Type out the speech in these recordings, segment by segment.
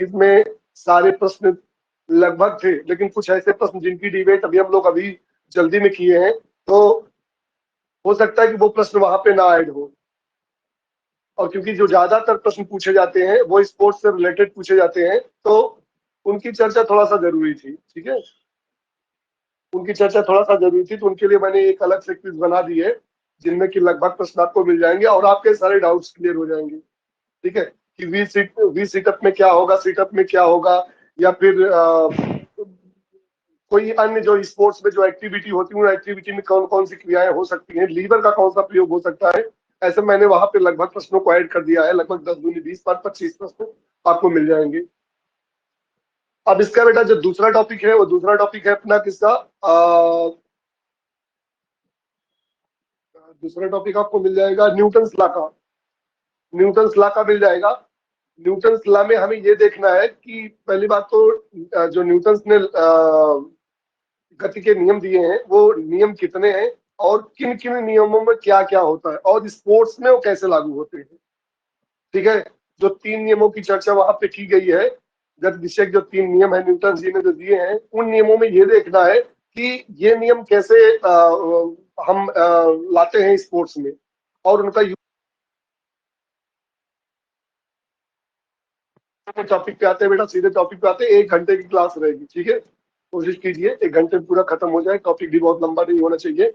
इसमें सारे प्रश्न लगभग थे, लेकिन कुछ ऐसे प्रश्न जिनकी डिबेट अभी हम लोग अभी जल्दी में किए हैं, तो हो सकता है कि वो प्रश्न वहां पे ना ऐड हो। और क्योंकि जो ज्यादातर प्रश्न पूछे जाते हैं वो स्पोर्ट्स से रिलेटेड पूछे जाते हैं, तो उनकी चर्चा थोड़ा सा जरूरी थी। ठीक है, उनकी चर्चा थोड़ा सा जरूरी थी, तो उनके लिए मैंने एक अलग से क्विज बना दी है, जिनमें कि लगभग प्रश्न आपको मिल जाएंगे और आपके सारे डाउट्स क्लियर हो जाएंगे। ठीक है, कि वी सीटअप में क्या होगा, सीटअप में क्या होगा, या फिर कोई अन्य जो स्पोर्ट्स में जो एक्टिविटी होती है, उन एक्टिविटी में कौन कौन सी क्रियाएं हो सकती हैं, लीवर का कौन सा प्रयोग हो सकता है। ऐसे मैंने वहां पे लगभग प्रश्नों को ऐड कर दिया है, लगभग 10 दूनी 20 बार 25 प्रश्न आपको मिल जाएंगे। अब इसका बेटा जो दूसरा टॉपिक है, वो दूसरा टॉपिक है अपना किसका, दूसरा टॉपिक आपको मिल जाएगा न्यूटन्स लॉ का। न्यूटन्स लॉ का मिल जाएगा। न्यूटन्स लॉ में हमें ये देखना है कि पहली बात तो जो न्यूटन्स ने गति के नियम दिए हैं, वो नियम कितने हैं और किन किन नियमों में क्या क्या होता है, और स्पोर्ट्स में वो कैसे लागू होते हैं। ठीक है, जो 3 नियमों की चर्चा वहां पे की गई है, गति विषयक जो 3 नियम है न्यूटन जी ने जो दिए हैं, उन नियमों में ये देखना है कि ये नियम कैसे हम लाते हैं स्पोर्ट्स में, और उनका टॉपिक पे आते हैं बेटा, सीधे टॉपिक पे आते हैं। 1 घंटे की क्लास रहेगी। ठीक है, कोशिश कीजिए 1 घंटे में पूरा खत्म हो जाए, टॉपिक भी बहुत लंबा नहीं होना चाहिए,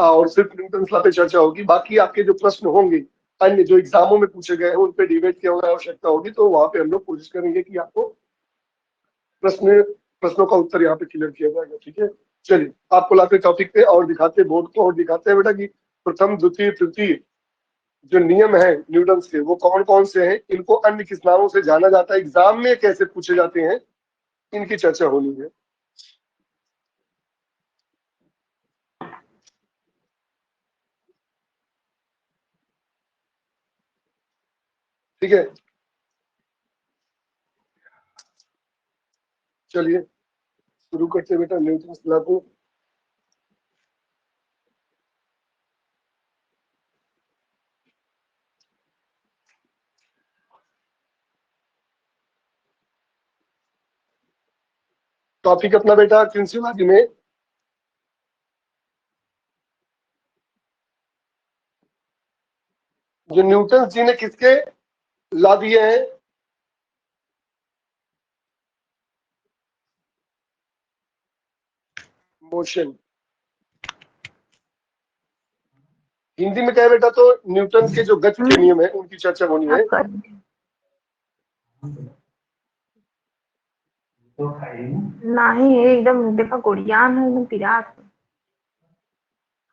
और सिर्फ न्यूटन लॉ पे चर्चा होगी। बाकी आपके जो प्रश्न होंगे अन्य जो एग्जामों में पूछे गए हैं, उन पे डिबेट की आवश्यकता होगी, तो वहां पे हम लोग कोशिश करेंगे कि आपको प्रश्नों का उत्तर यहाँ पे क्लियर किया जाएगा। ठीक है, चलिए आपको लाते टॉपिक पे और दिखाते बोर्ड को, और दिखाते हैं बेटा कि प्रथम द्वितीय तृतीय जो नियम है न्यूटन के, वो कौन कौन से हैं, इनको अन्य किस नामों से जाना जाता है, एग्जाम में कैसे पूछे जाते हैं, इनकी चर्चा होनी है। ठीक है, चलिए शुरू करते हैं बेटा न्यूटन लॉ को। टॉपिक अपना बेटा प्रिंसिपल में जो न्यूटन जी ने किसके ला दिए हैं, मोशन। हिंदी में क्या है बेटा, तो न्यूटन के जो गति के नियम है उनकी चर्चा होनी है। नहीं एकदम देखा कोरियान है एकदम पिरात।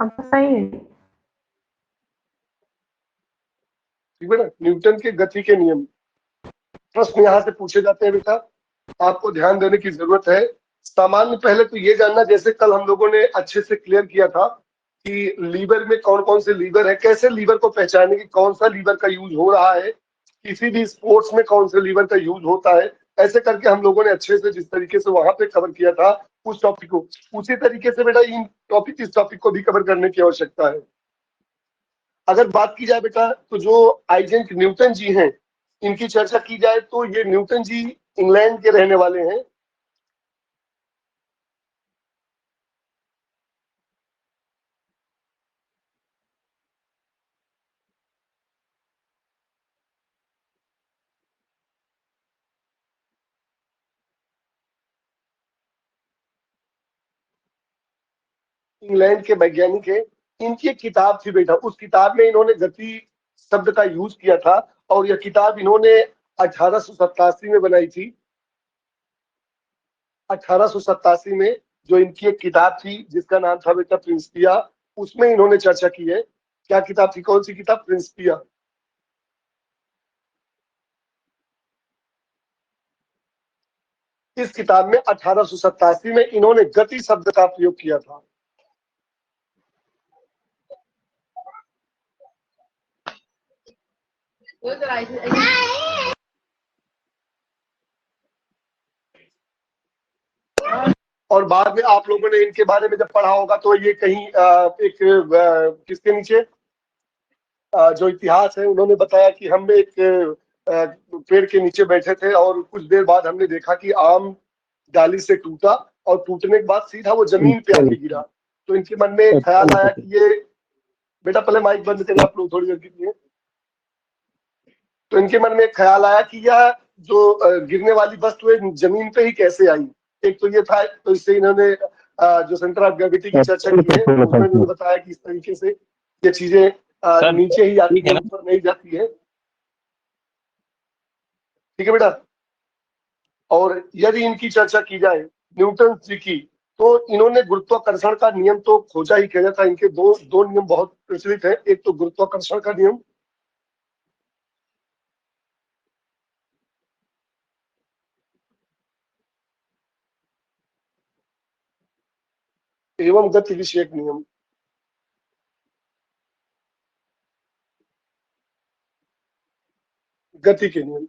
अब सही है। ठीक बेटा, न्यूटन के गति के नियम प्रश्न यहाँ से पूछे जाते हैं बेटा, आपको ध्यान देने की जरूरत है। सामान्य पहले तो ये जानना, जैसे कल हम लोगों ने अच्छे से क्लियर किया था कि लीवर में कौन कौन से लीवर है, कैसे लीवर को पहचाने की, कौन सा लीवर का यूज हो रहा है, किसी भी स्पोर्ट्स में कौन से लीवर का यूज होता है, ऐसे करके हम लोगों ने अच्छे से जिस तरीके से वहां पे कवर किया था उस टॉपिक को, उसी तरीके से बेटा इस टॉपिक को भी कवर करने की आवश्यकता है। अगर बात की जाए बेटा, तो जो आइजैक न्यूटन जी हैं, इनकी चर्चा की जाए तो ये न्यूटन जी इंग्लैंड के रहने वाले हैं। इंग्लैंड के वैज्ञानिक है। इनकी एक किताब थी बेटा, उस किताब में इन्होंने गति शब्द का यूज किया था, और यह किताब इन्होंने 1887 में बनाई थी। 1887 में जो इनकी एक किताब थी जिसका नाम था बेटा प्रिंसिपिया, उसमें इन्होंने चर्चा की है। क्या किताब थी, कौन सी किताब, प्रिंसिपिया। इस किताब में 1887 में इन्होंने गति शब्द का प्रयोग किया था। और बाद में आप लोगों ने इनके बारे में जब पढ़ा होगा तो ये कहीं एक किसके नीचे जो इतिहास है उन्होंने बताया कि हम एक पेड़ के नीचे बैठे थे और कुछ देर बाद हमने देखा कि आम डाली से टूटा और टूटने के बाद सीधा वो जमीन पे आके गिरा। तो इनके मन में एक ख्याल आया कि ये, बेटा पहले माइक बंद करें आप लोग थोड़ी देर के लिए। तो इनके मन में एक ख्याल आया कि यह जो गिरने वाली वस्तु है जमीन पे ही कैसे आई। एक तो ये था, तो इससे इन्होंने जो सेंटर ऑफ ग्रेविटी की चर्चा की है उसमें इन्होंने बताया कि इस तरीके से ये चीजें नीचे ही आती है, ऊपर नहीं जाती है। ठीक है बेटा। और यदि इनकी चर्चा की जाए न्यूटन जी की, तो इन्होंने गुरुत्वाकर्षण का नियम तो खोजा ही खोजा था। इनके दो नियम बहुत प्रचलित है। एक तो गुरुत्वाकर्षण का नियम, एवं गति विषयक नियम। गति के नियम,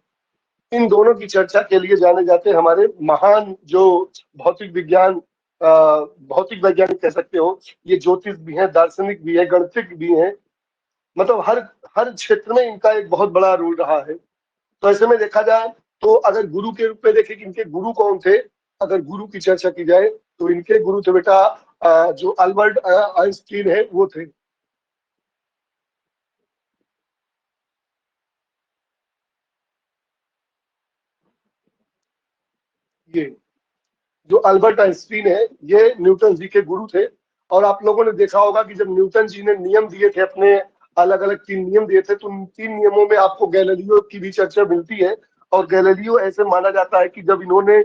इन दोनों की चर्चा के लिए जाने जाते हैं हमारे महान जो भौतिक विज्ञान, भौतिक वैज्ञानिक कह सकते हो। ये ज्योतिष भी हैं, दार्शनिक भी है, गणितज्ञ भी हैं। मतलब हर हर क्षेत्र में इनका एक बहुत बड़ा रोल रहा है। तो ऐसे में देखा जाए तो अगर गुरु के रूप में देखें कि इनके गुरु कौन थे, अगर गुरु की चर्चा की जाए तो इनके गुरु थे बेटा जो अल्बर्ट आइंस्टीन है वो थे। ये जो अल्बर्ट आइंस्टीन है ये न्यूटन जी के गुरु थे। और आप लोगों ने देखा होगा कि जब न्यूटन जी ने नियम दिए थे, अपने अलग अलग 3 नियम दिए थे, तो उन 3 नियमों में आपको गैलीलियो की भी चर्चा मिलती है। और गैलीलियो ऐसे माना जाता है कि जब इन्होंने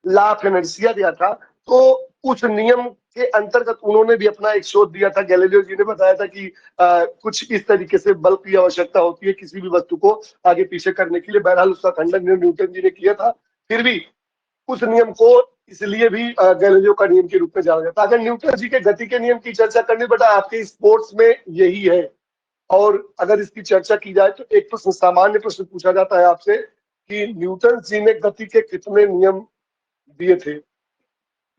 ला ऑफ इनर्शिया दिया था तो उस नियम के अंतर्गत उन्होंने भी अपना एक शोध दिया था। गैलीलियो जी ने बताया था कि कुछ इस तरीके से बल की आवश्यकता होती है किसी भी वस्तु को आगे पीछे करने के लिए। बहरहाल उसका खंडन न्यूटन जी ने किया था। फिर भी उस नियम को इसलिए भी गैलीलियो का नियम के रूप में जाना जाता है। अगर न्यूटन जी के गति के नियम की चर्चा करनी बेटा आपके स्पोर्ट्स में यही है। और अगर इसकी चर्चा की जाए तो एक तो सामान्य प्रश्न पूछा जाता है आपसे कि न्यूटन जी ने गति के कितने नियम दिए थे,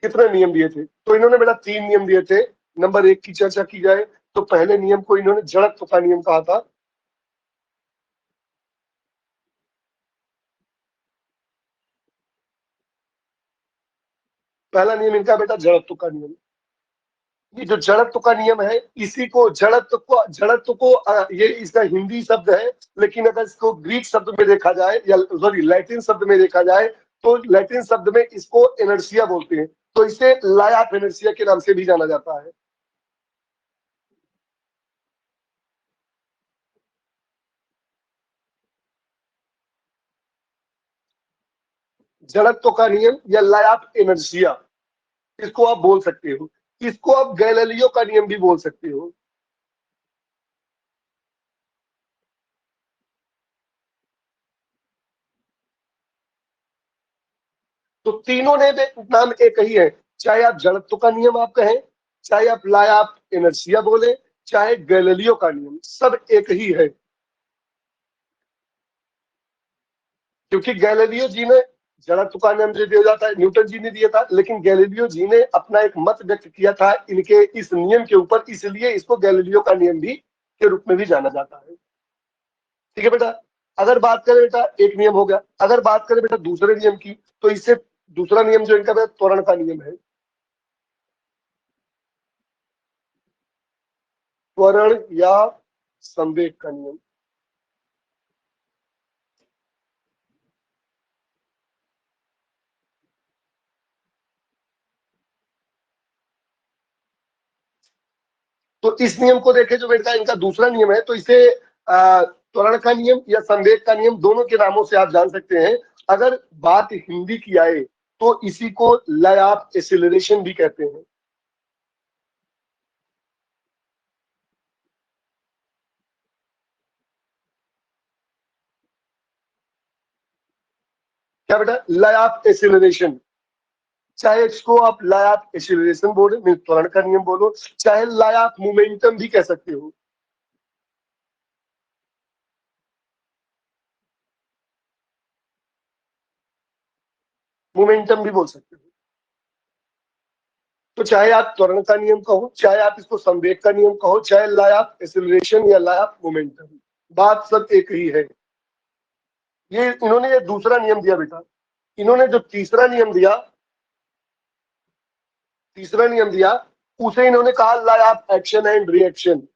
कितने नियम दिए थे। तो इन्होंने बेटा 3 नियम दिए थे। नंबर 1 की चर्चा की जाए तो पहले नियम को इन्होंने जड़त्व का नियम कहा था। पहला नियम इनका बेटा जड़त्व का नियम। ये जो जड़त्व का नियम है, इसी को जड़त्व को ये इसका हिंदी शब्द है, लेकिन अगर इसको ग्रीक शब्द में देखा जाए या सॉरी लैटिन शब्द में देखा जाए तो लैटिन शब्द में इसको इनर्शिया बोलते हैं। तो इसे लॉ ऑफ इनर्शिया के नाम से भी जाना जाता है। जड़त्व का नियम या लॉ ऑफ इनर्शिया, इसको आप बोल सकते हो। इसको आप गैलीलियो का नियम भी बोल सकते हो। तो तीनों ने नाम एक ही है। चाहे आप जड़त्व का नियम आप कहें, चाहे आप लॉ ऑफ इनर्शिया बोले, चाहे गैलीलियो का नियम, सब एक ही है। क्योंकि गैलीलियो जी ने जड़त्व का नियम जो दिया जाता है न्यूटन जी ने दिया था, लेकिन गैलीलियो जी ने अपना एक मत व्यक्त किया था इनके इस नियम के ऊपर, इसलिए इसको गैलीलियो का नियम भी के रूप में भी जाना जाता है। ठीक है बेटा। अगर बात करें बेटा, एक नियम हो गया। अगर बात करें बेटा दूसरे नियम की, तो इससे दूसरा नियम जो इनका बेटा त्वरण का नियम है। त्वरण या संवेग का नियम। तो इस नियम को देखें जो बेटा इनका दूसरा नियम है, तो इसे त्वरण का नियम या संवेग का नियम दोनों के नामों से आप जान सकते हैं। अगर बात हिंदी की आए तो इसी को लॉ ऑफ एक्सीलरेशन भी कहते हैं। क्या बेटा? Law of acceleration. चाहे इसको आप लॉ ऑफ एक्सीलरेशन बोलो, त्वरण का नियम बोलो, चाहे लॉ ऑफ मोमेंटम भी कह सकते हो। मोमेंटम भी बोल सकते हो। तो चाहे आप त्वरण का नियम कहो, चाहे आप इसको संवेग का नियम कहो, चाहे लॉ ऑफ एक्सीलरेशन या लॉ ऑफ मोमेंटम, बात सब एक ही है। ये इन्होंने ये दूसरा नियम दिया बेटा। इन्होंने जो तीसरा नियम दिया उसे इन्होंने कहा law of action and reaction,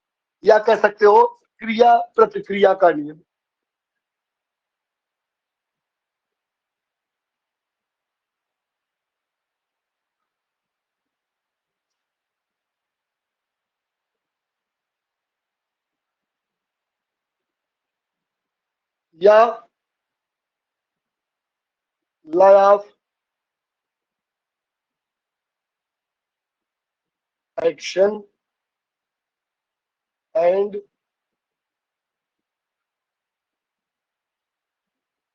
या कह सकते हो क्रिया प्रतिक्रिया का नियम। या law of action and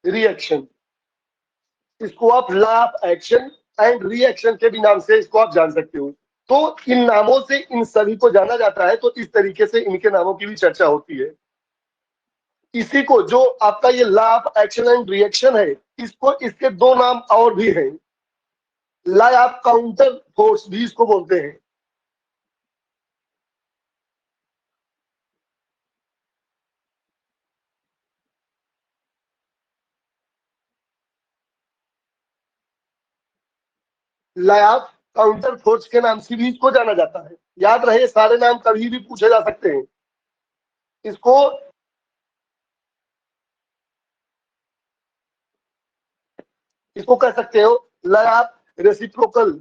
reaction, इसको आप law of action and reaction के भी नाम से इसको आप जान सकते हो। तो इन नामों से इन सभी को जाना जाता है, तो इस तरीके से इनके नामों की भी चर्चा होती है। इसी को जो आपका ये law of action and reaction है, इसको इसके दो नाम और भी हैं, लॉ ऑफ काउंटर फोर्स भी इसको बोलते हैं। लॉ ऑफ काउंटर फोर्स के नाम से भी इसको जाना जाता है। याद रहे, सारे नाम कभी भी पूछे जा सकते हैं। इसको इसको कह सकते हो लॉ ऑफ रेसिप्रोकल,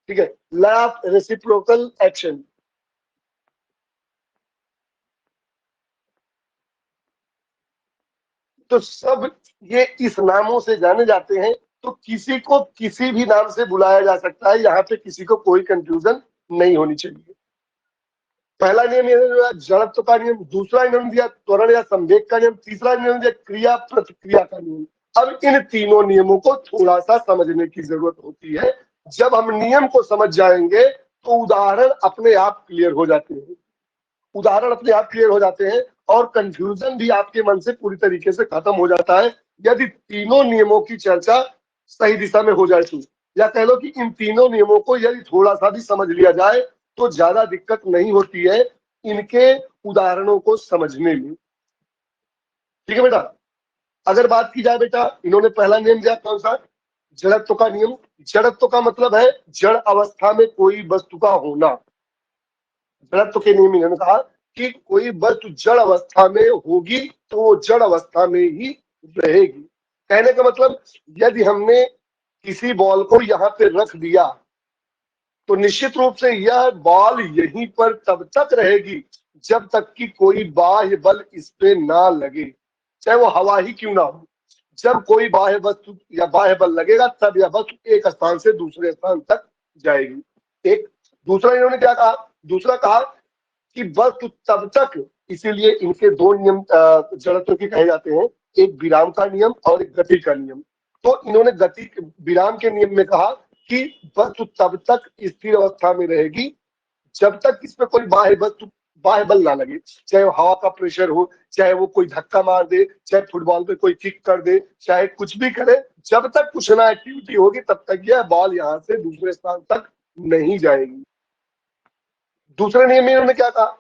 ठीक है, लॉ ऑफ रेसिप्रोकल एक्शन। तो सब ये इस नामों से जाने जाते हैं। तो किसी को किसी भी नाम से बुलाया जा सकता है, यहाँ पे किसी को कोई कंफ्यूजन नहीं होनी चाहिए। पहला नियम ये जड़त्व का नियम, दूसरा नियम दिया त्वरण या संवेग का नियम, तीसरा नियम दिया क्रिया प्रतिक्रिया का नियम। अब इन तीनों नियमों को थोड़ा सा समझने की जरूरत होती है। जब हम नियम को समझ जाएंगे तो उदाहरण अपने आप क्लियर हो जाते हैं, उदाहरण अपने आप क्लियर हो जाते हैं, और कंफ्यूजन भी आपके मन से पूरी तरीके से खत्म हो जाता है, यदि तीनों नियमों की चर्चा सही दिशा में हो जाए तो। या कह लो कि इन तीनों नियमों को यदि थोड़ा सा भी समझ लिया जाए तो ज्यादा दिक्कत नहीं होती है इनके उदाहरणों को समझने में। ठीक है बेटा। अगर बात की जाए बेटा, इन्होंने पहला नियम दिया कौन सा, जड़त्व का नियम। जड़त्व का मतलब है जड़ अवस्था में कोई वस्तु का होना। जड़त्व के नियम इन्होंने कहा कि कोई वस्तु जड़ अवस्था में होगी तो वो जड़ अवस्था में ही रहेगी। कहने का मतलब, यदि हमने किसी बॉल को यहाँ पे रख दिया तो निश्चित रूप से यह बॉल यहीं पर तब तक रहेगी जब तक कि कोई बाह्य बल इस पे ना लगे, चाहे वो हवा ही क्यों ना हो। जब कोई बाह्य वस्तु या बाह्य बल लगेगा तब यह वस्तु एक स्थान से दूसरे स्थान तक जाएगी। एक दूसरा इन्होंने क्या कहा, दूसरा कहा कि वस्तु तब तक, इसीलिए इनके दो नियम जड़त्व के कहे जाते हैं, एक विराम का नियम और एक गति का नियम। तो इन्होंने गति विराम के नियम में कहा कि वस्तु तब तक स्थिर अवस्था में रहेगी जब तक इसमें कोई बाह्य बल ना लगे, चाहे वो हवा का प्रेशर हो, चाहे वो कोई धक्का मार दे, चाहे फुटबॉल पे कोई किक कर दे, चाहे कुछ भी करे, जब तक कुछ ना एक्टिविटी होगी तब तक यह बॉल यहाँ से दूसरे स्थान तक नहीं जाएगी। दूसरे नियम में इन्होंने क्या कहा,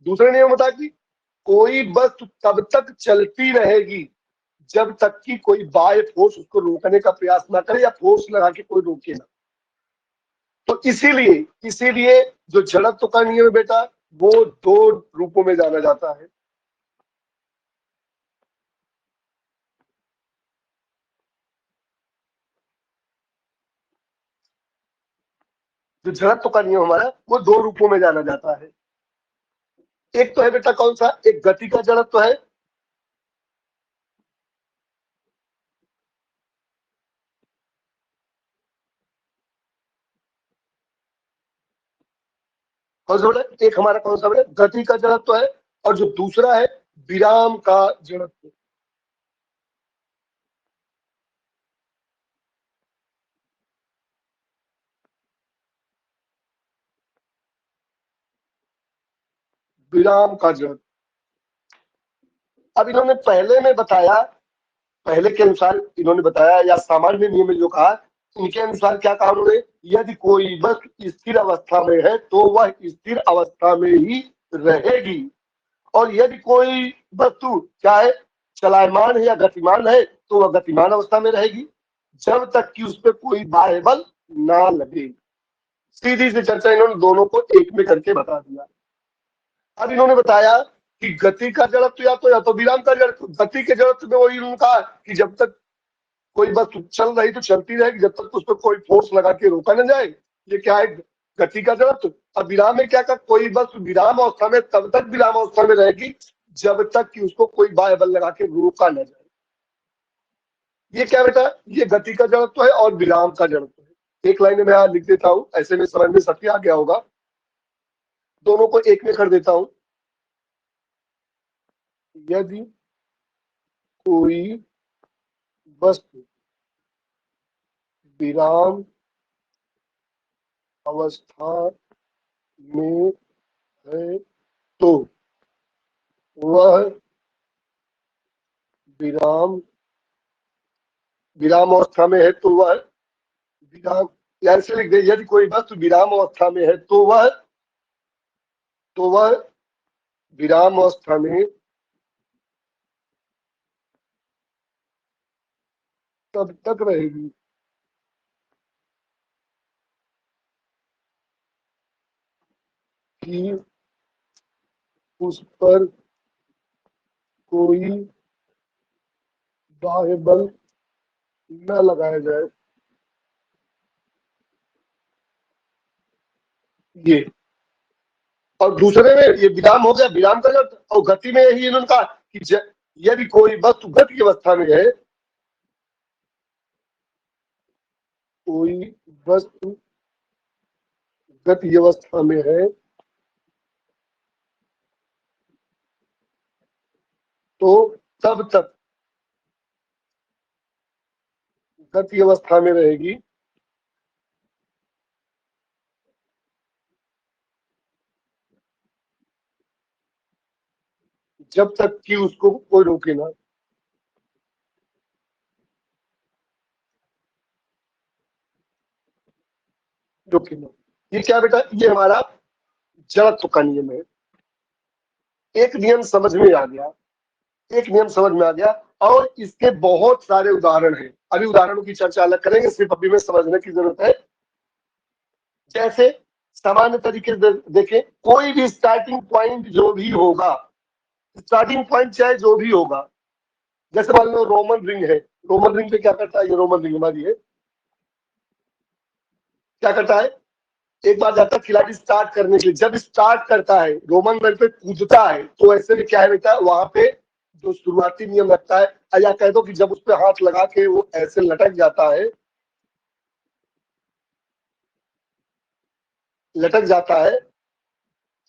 दूसरे नियम बता कि कोई वस्तु तब तक चलती रहेगी जब तक कि कोई बाह्य फोर्स उसको रोकने का प्रयास ना करे या फोर्स लगा के कोई रोके ना। तो इसीलिए जो जड़त्व का नियम है बेटा, वो दो रूपों में जाना जाता है। जो जड़त्व का नियम हमारा, वो दो रूपों में जाना जाता है। एक तो है बेटा कौन सा, एक गति का जड़त्व है, कौन सा बेटा, एक हमारा कौन सा बेटा गति का जड़त्व है, और जो दूसरा है विराम का जड़त्व। विराम का जड़त्व। अब इन्होंने पहले में बताया, पहले के अनुसार इन्होंने बताया या सामान्य नियम में जो कहा इनके अनुसार क्या कहा उन्होंने, यदि कोई वस्तु स्थिर अवस्था में है तो वह स्थिर अवस्था में ही रहेगी, और यदि कोई वस्तु चाहे चलायमान है या गतिमान है तो वह गतिमान अवस्था में रहेगी, जब तक कि उस पर कोई बाह्य बल ना लगे। सीधी सी चर्चा इन्होंने दोनों को एक में करके बता दिया। अब इन्होंने बताया कि गति का जड़त्व या तो विराम का जड़त्व। गति के जड़त्व में वही इन्होंने कहा कि जब तक कोई बस चल रही तो चलती रहेगी, जब तक उस पर कोई फोर्स लगा के रोका न जाए, ये क्या है, गति का जड़त्व। अब विराम में क्या कहा, कोई बस विराम अवस्था में तब तक विराम अवस्था में रहेगी जब तक कि उसको कोई बाह्य बल लगा के रोका न जाए। ये क्या बेटा, ये गति का जड़त्व है और विराम का जड़त्व है। एक लाइन में मैं लिख देता हूं, ऐसे में समझ में सबके आ गया होगा। दोनों को एक में कर देता हूं। यदि कोई वस्तु विराम अवस्था में है तो वह विराम अवस्था में है तो वह विराम, ऐसे लिख दे, यदि कोई वस्तु विराम अवस्था में है तो वह विराम अवस्था में तब तक रहेगी कि उस पर कोई बाह्य बल न लगाया जाए। ये, और दूसरे में ये विराम हो गया, विराम का जब, और गति में यही इन्होंने कहा कि यदि कोई वस्तु गति अवस्था में है, कोई वस्तु गति अवस्था में है तो तब तक गति अवस्था में रहेगी जब तक कि उसको कोई रोके ना। रोके ना, ये क्या बेटा, ये हमारा जड़त्व का नियम है। एक नियम समझ में आ गया, एक नियम समझ में आ गया, और इसके बहुत सारे उदाहरण हैं। अभी उदाहरणों की चर्चा अलग करेंगे, सिर्फ अभी में समझने की जरूरत है। जैसे सामान्य तरीके से देखें, कोई भी स्टार्टिंग पॉइंट जो भी होगा, स्टार्टिंग पॉइंट चाहे जो भी होगा, जैसे मान लो रोमन रिंग है, रोमन रिंग पे क्या करता है, ये रोमन रिंग हमारी है, क्या करता है, एक बार जाता है खिलाड़ी स्टार्ट करने के लिए, जब स्टार्ट करता है रोमन रन पे कूदता है, तो ऐसे में क्या है बेटा, वहां पे जो शुरुआती नियम लगता है, या कह दो कि जब उस पर हाथ लगा के वो ऐसे लटक जाता है,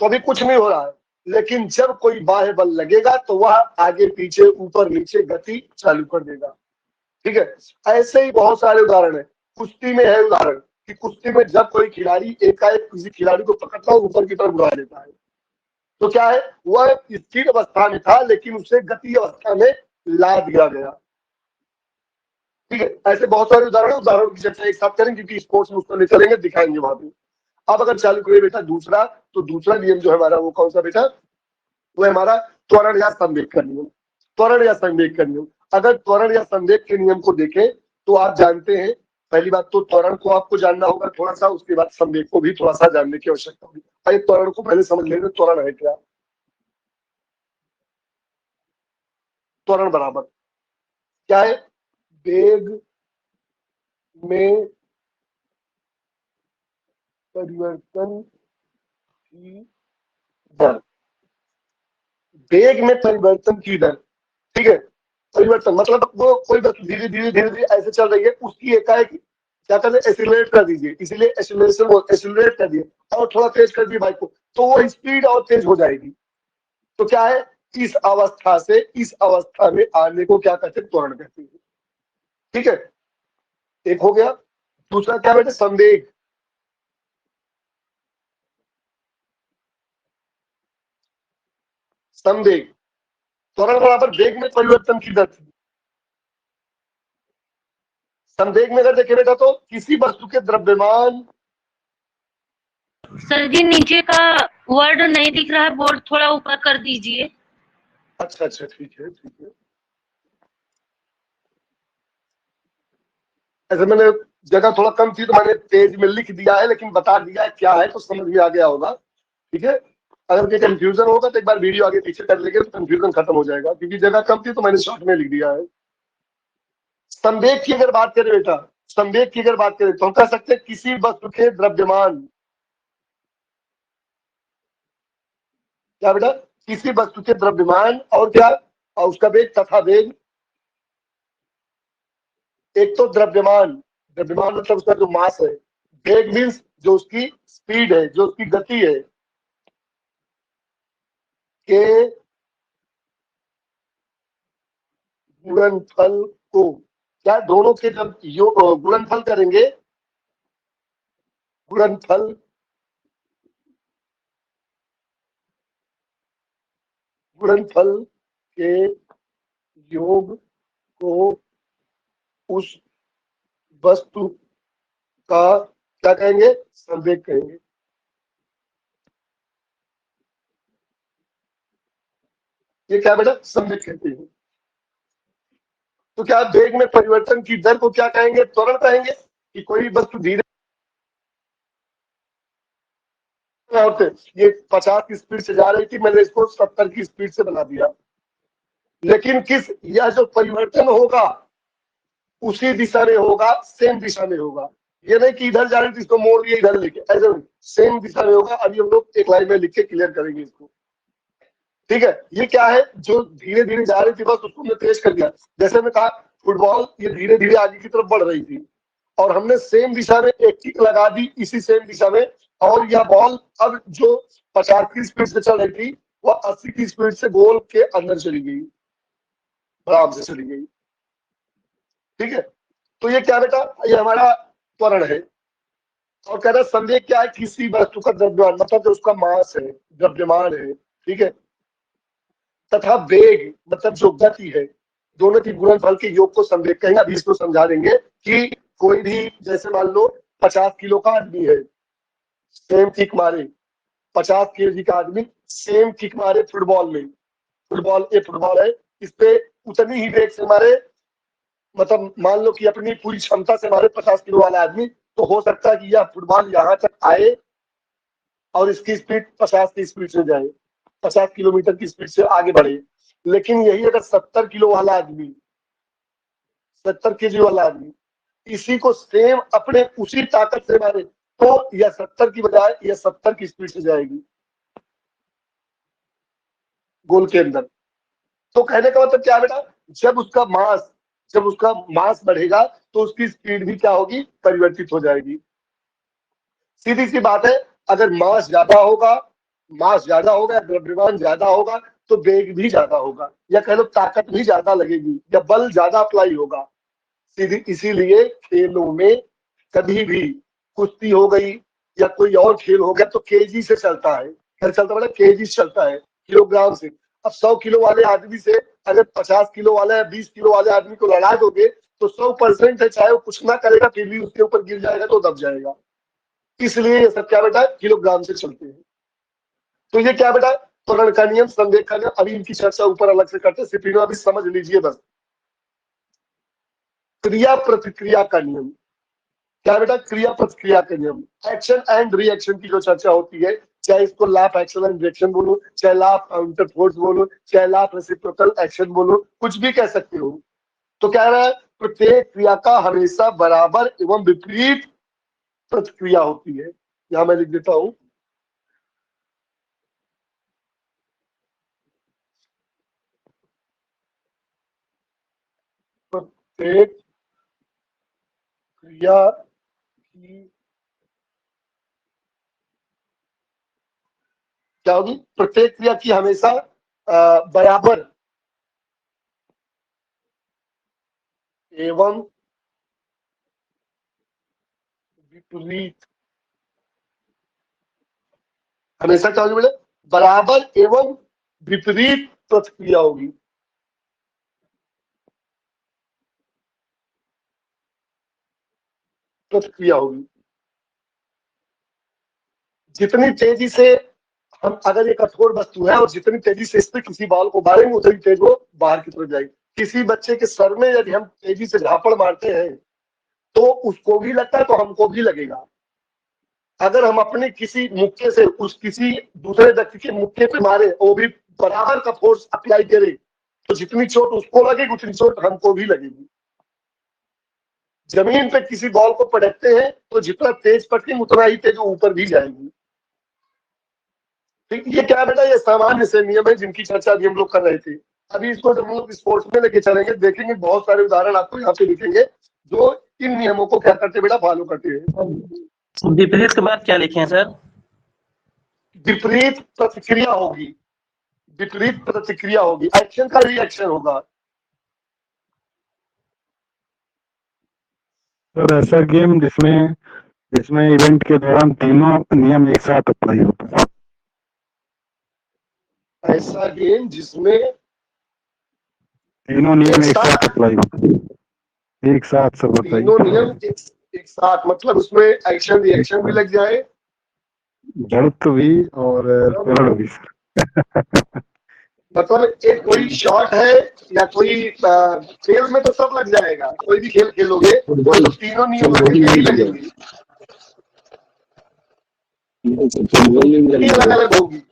तो अभी कुछ नहीं हो रहा है, लेकिन जब कोई बाह्य बल लगेगा तो वह आगे पीछे ऊपर नीचे गति चालू कर देगा। ठीक है, ऐसे ही बहुत सारे उदाहरण है। कुश्ती में है उदाहरण कि कुश्ती में जब कोई खिलाड़ी एकाएक किसी खिलाड़ी को पकड़ता है, ऊपर की तरफ उड़ा देता है, तो क्या है, वह स्थिर अवस्था में था लेकिन उसे गति अवस्था में ला दिया गया। ठीक है, ऐसे बहुत सारे उदाहरणों की चर्चा एक साथ करेंगे क्योंकि स्पोर्ट्स में उसको ले चलेंगे, दिखाएंगे वहां पे। अब अगर चालू करिए बेटा दूसरा, तो दूसरा नियम जो है हमारा, वो कौन सा बेटा, वो है हमारा त्वरण या संवेग का नियम। त्वरण या संवेग का नियम, अगर त्वरण या संवेग के नियम को देखें तो आप जानते हैं, पहली बात तो त्वरण को आपको जानना होगा थोड़ा सा, उसके बाद संवेग को भी थोड़ा सा जानने की आवश्यकता होगी। आइए त्वरण को पहले समझ लेंगे, त्वरण है क्या। त्वरण बराबर क्या है, वेग में परिवर्तन की दर। वेग में परिवर्तन की दर, ठीक है, परिवर्तन मतलब वो कोई धीरे धीरे धीरे धीरे ऐसे चल रही है, उसकी एकाएक क्या कर दे, एक्सीलरेट कर दीजिए, इसीलिए एक्सीलरेशन, एक्सीलरेट कर दिए और थोड़ा तेज कर दिए बाइक को, तो वो स्पीड और तेज हो जाएगी। तो क्या है, इस अवस्था से इस अवस्था में आने को क्या कहते हैं, त्वरण कहते हैं। ठीक है, एक हो गया। दूसरा क्या बेटे, संवेग। संवेग, त्वरण बराबर वेग में परिवर्तन की दर। संवेग में अगर देखे बेटा तो किसी वस्तु के द्रव्यमान, सर जी नीचे का वर्ड नहीं दिख रहा है, बोर्ड थोड़ा ऊपर कर दीजिए। अच्छा अच्छा ठीक है ठीक है, ऐसे मैंने जगह थोड़ा कम थी तो मैंने पेज में लिख दिया है, लेकिन बता दिया है क्या है तो समझ में आ गया होगा। ठीक है, अगर कोई कंफ्यूजन होगा तो एक बार वीडियो आगे पीछे कर लेंगे तो कंफ्यूजन खत्म हो जाएगा, क्योंकि जगह कम थी तो मैंने शॉर्ट में लिख दिया है। संवेग की अगर बात करें बेटा, संवेग की अगर बात करें तो हम कह सकते हैं किसी वस्तु के द्रव्यमान, क्या बेटा, किसी वस्तु के द्रव्यमान और क्या, और उसका वेग तथा वेग। एक तो द्रव्यमान, द्रव्यमान मतलब उसका जो मास है, वेग मीन्स जो उसकी स्पीड है, जो उसकी गति है, के गुणनफल को, क्या दोनों के जब गुणनफल करेंगे, गुणनफल, गुणनफल के योग को उस वस्तु का क्या कहेंगे, संवेग कहेंगे। ये क्या बेटा, संवेग कहते हैं। तो क्या वेग में परिवर्तन की दर को क्या कहेंगे, त्वरण कहेंगे, कि कोई वस्तु धीरे, ये 50 की स्पीड से जा रही थी, मैंने इसको 70 की स्पीड से बना दिया, लेकिन किस, यह जो परिवर्तन होगा उसी दिशा में होगा, सेम दिशा में होगा। ये नहीं कि इधर जा रही थी इसको मोड़ दिया इधर लेके, ऐसे नहीं, सेम दिशा में होगा। अभी हम लोग एक लाइन में लिख के क्लियर करेंगे इसको। ठीक है, ये क्या है, जो धीरे धीरे जा रही थी बस उसको हमने तेज कर दिया। जैसे मैं कहा फुटबॉल ये धीरे धीरे आगे की तरफ बढ़ रही थी और हमने सेम दिशा में एक किक लगा दी इसी सेम दिशा में, और यह बॉल अब जो 50 की स्पीड से चल रही थी वह 80 की स्पीड से गोल के अंदर चली गई, आराम से चली गई। ठीक है, तो ये क्या बेटा, ये हमारा त्वरण है। और कह रहा है संवेग क्या है, किसी वस्तु का द्रव्यमान मतलब जो उसका मास है, द्रव्यमान है। ठीक है, तथा वेग मतलब जो गति है, दोनों की गुणनफल के योग को संवेग कहेंगे। अभी इसको समझा देंगे कि कोई भी, जैसे मान लो 50 किलो का आदमी है, सेम किक मारे, 50 केजी का आदमी सेम किक मारे फुटबॉल में, फुटबॉल ये फुटबॉल है, इस पे उतनी ही वेग से मारे, मतलब मान लो कि अपनी पूरी क्षमता से मारे 50 किलो वाला आदमी, तो हो सकता है कि यह फुटबॉल यहां तक आए और इसकी स्पीड 50 की स्पीड से जाए, 50 किलोमीटर की स्पीड से आगे बढ़े। लेकिन यही अगर 70 किलो वाला आदमी, 70 केजी वाला आदमी इसी को सेम अपने उसी ताकत से मारे, तो यह 70 की बजाय यह 70 की स्पीड से जाएगी गोल के अंदर। तो कहने का मतलब क्या बेटा, जब उसका मास, जब उसका मास बढ़ेगा तो उसकी स्पीड भी क्या होगी, परिवर्तित हो जाएगी। सीधी सी बात है, अगर मास ज्यादा होगा, मास ज्यादा होगा, द्रव्यमान ज्यादा होगा तो वेग भी ज्यादा होगा, या कह लो ताकत भी ज्यादा लगेगी, या बल ज्यादा अप्लाई होगा। सीधी, इसीलिए खेलों में कभी भी कुश्ती हो गई या कोई और खेल हो गया तो केजी से चलता है, क्या चलता है, केजी से चलता है, किलोग्राम से। अब 100 किलो वाले आदमी से अगर 50 किलो वाला या 20 किलो वाले आदमी को लड़ा दोगे तो 100% है, चाहे वो कुछ ना करेगा फिर भी उसके ऊपर गिर जाएगा तो दब जाएगा। इसलिए ये सब क्या बेटा, किलोग्राम से चलते हैं। तो ये क्या बेटा, त्वरण का नियम, संवेग का नियम, अभी इनकी चर्चा ऊपर अलग से करते हैं, सिर्फ अभी समझ लीजिए बस। क्रिया प्रतिक्रिया का नियम, क्या बेटा, क्रिया प्रतिक्रिया का नियम, एक्शन एंड रिएक्शन की जो चर्चा होती है, चाहे इसको law of action and reaction बोलो, चाहे लॉ ऑफ काउंटर फोर्स बोलो, चाहे लॉ ऑफ रेसिप्रोकल एक्शन बोलो, कुछ भी कह सकते हो। तो कह रहा है प्रत्येक क्रिया का हमेशा बराबर एवं विपरीत प्रतिक्रिया होती है। यहां मैं लिख देता हूं, प्रत्येक क्रिया की क्या होगी, प्रत्येक क्रिया की हमेशा बराबर एवं विपरीत, हमेशा क्या होगी बोले, बराबर एवं विपरीत प्रतिक्रिया होगी। प्रतिक्रिया होगी। जितनी तेजी से हम, अगर ये कठोर वस्तु है और जितनी तेजी से इस पे किसी बॉल को मारेंगे उतनी तेज वो बाहर की तरफ जाएगी। किसी बच्चे के सर में यदि हम तेजी से झापड़ मारते हैं तो उसको भी लगता है तो हमको भी लगेगा। अगर हम अपने किसी मुक्के से उस किसी दूसरे व्यक्ति के मुक्के पे मारे, वो भी बराबर का फोर्स अप्लाई करे, तो जितनी चोट उसको लगेगी उतनी चोट हमको भी लगेगी। जमीन पे किसी बॉल को पटकते हैं तो जितना तेज पटकेंगे उतना ही तेज वो ऊपर भी जाएगी। ठीक, ये क्या बेटा, ये सामान्य से नियम है जिनकी चर्चा अभी हम लोग कर रहे थे। अभी इसको जब हम लोग स्पोर्ट्स में लेके चलेंगे, देखेंगे बहुत सारे उदाहरण आपको यहाँ पे दिखेंगे जो इन नियमों को क्या करते बेटा, फॉलो करते हैं। विपरीत के बाद क्या लिखे हैं सर? विपरीत प्रतिक्रिया होगी, विपरीत प्रतिक्रिया होगी, एक्शन का रिएक्शन होगा। सर ऐसा गेम जिसमें इवेंट के दौरान तीनों नियम एक साथ अप्लाई होते हैं। ऐसा गेम जिसमें तीनों नियम एक साथ अप्लाई होते हैं, एक साथ सब तीनों नियम बताइए। एक साथ, मतलब उसमें एक्शन रिएक्शन भी लग जाए, जड़त्व भी और त्वरण भी। मतलब एक कोई शॉट है या कोई खेल में तो सब लग जाएगा, कोई भी खेल खेलोगे तो तीनों नियम लगेंगे ही लगेंगे, अलग अलग होगी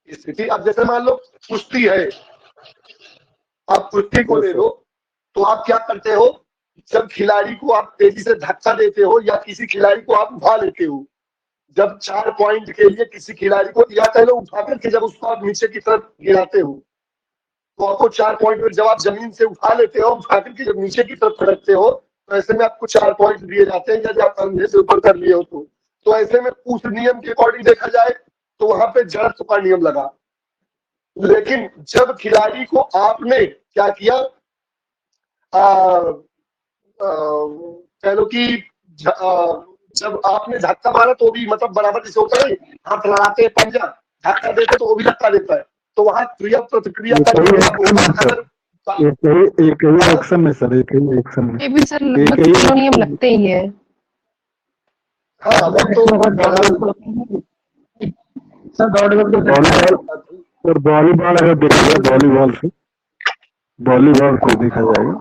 स्थिति। अब जैसे मान लो कुश्ती है, आप कुश्ती को ले लो, तो आप क्या करते हो, जब खिलाड़ी को आप तेजी से धक्का देते हो या किसी खिलाड़ी को आप उठा लेते हो, जब 4 पॉइंट के लिए किसी खिलाड़ी को या कह लो उठा करके जब उसको आप नीचे की तरफ गिराते हो, तो आपको 4 पॉइंट में जब आप जमीन से उठा लेते हो, उठा करके जब नीचे की तरफ रखते हो, तो ऐसे में आपको 4 पॉइंट दिए जाते हैं यदि आप कंधे से ऊपर कर लिए हो तो ऐसे में उस नियम के अकॉर्डिंग देखा जाए तो वहां पे जड़त्व का नियम लगा। लेकिन जब खिलाड़ी को आपने क्या किया, कह लो कि जब आपने धक्का मारा तो भी मतलब बराबर जैसे होता है, हाथ लड़ाते हैं पंजा, धक्का देते तो वो भी धक्का देता है, तो वहां क्रिया प्रतिक्रिया का एक ही एक्शन में सर, एक ही एक्शन में ये भी सर लगभग तीनों नियम लगते ही है। हाँ वो तो और वॉलीबॉल अगर देखा जाए, वॉलीबॉल से देखा जाएगा,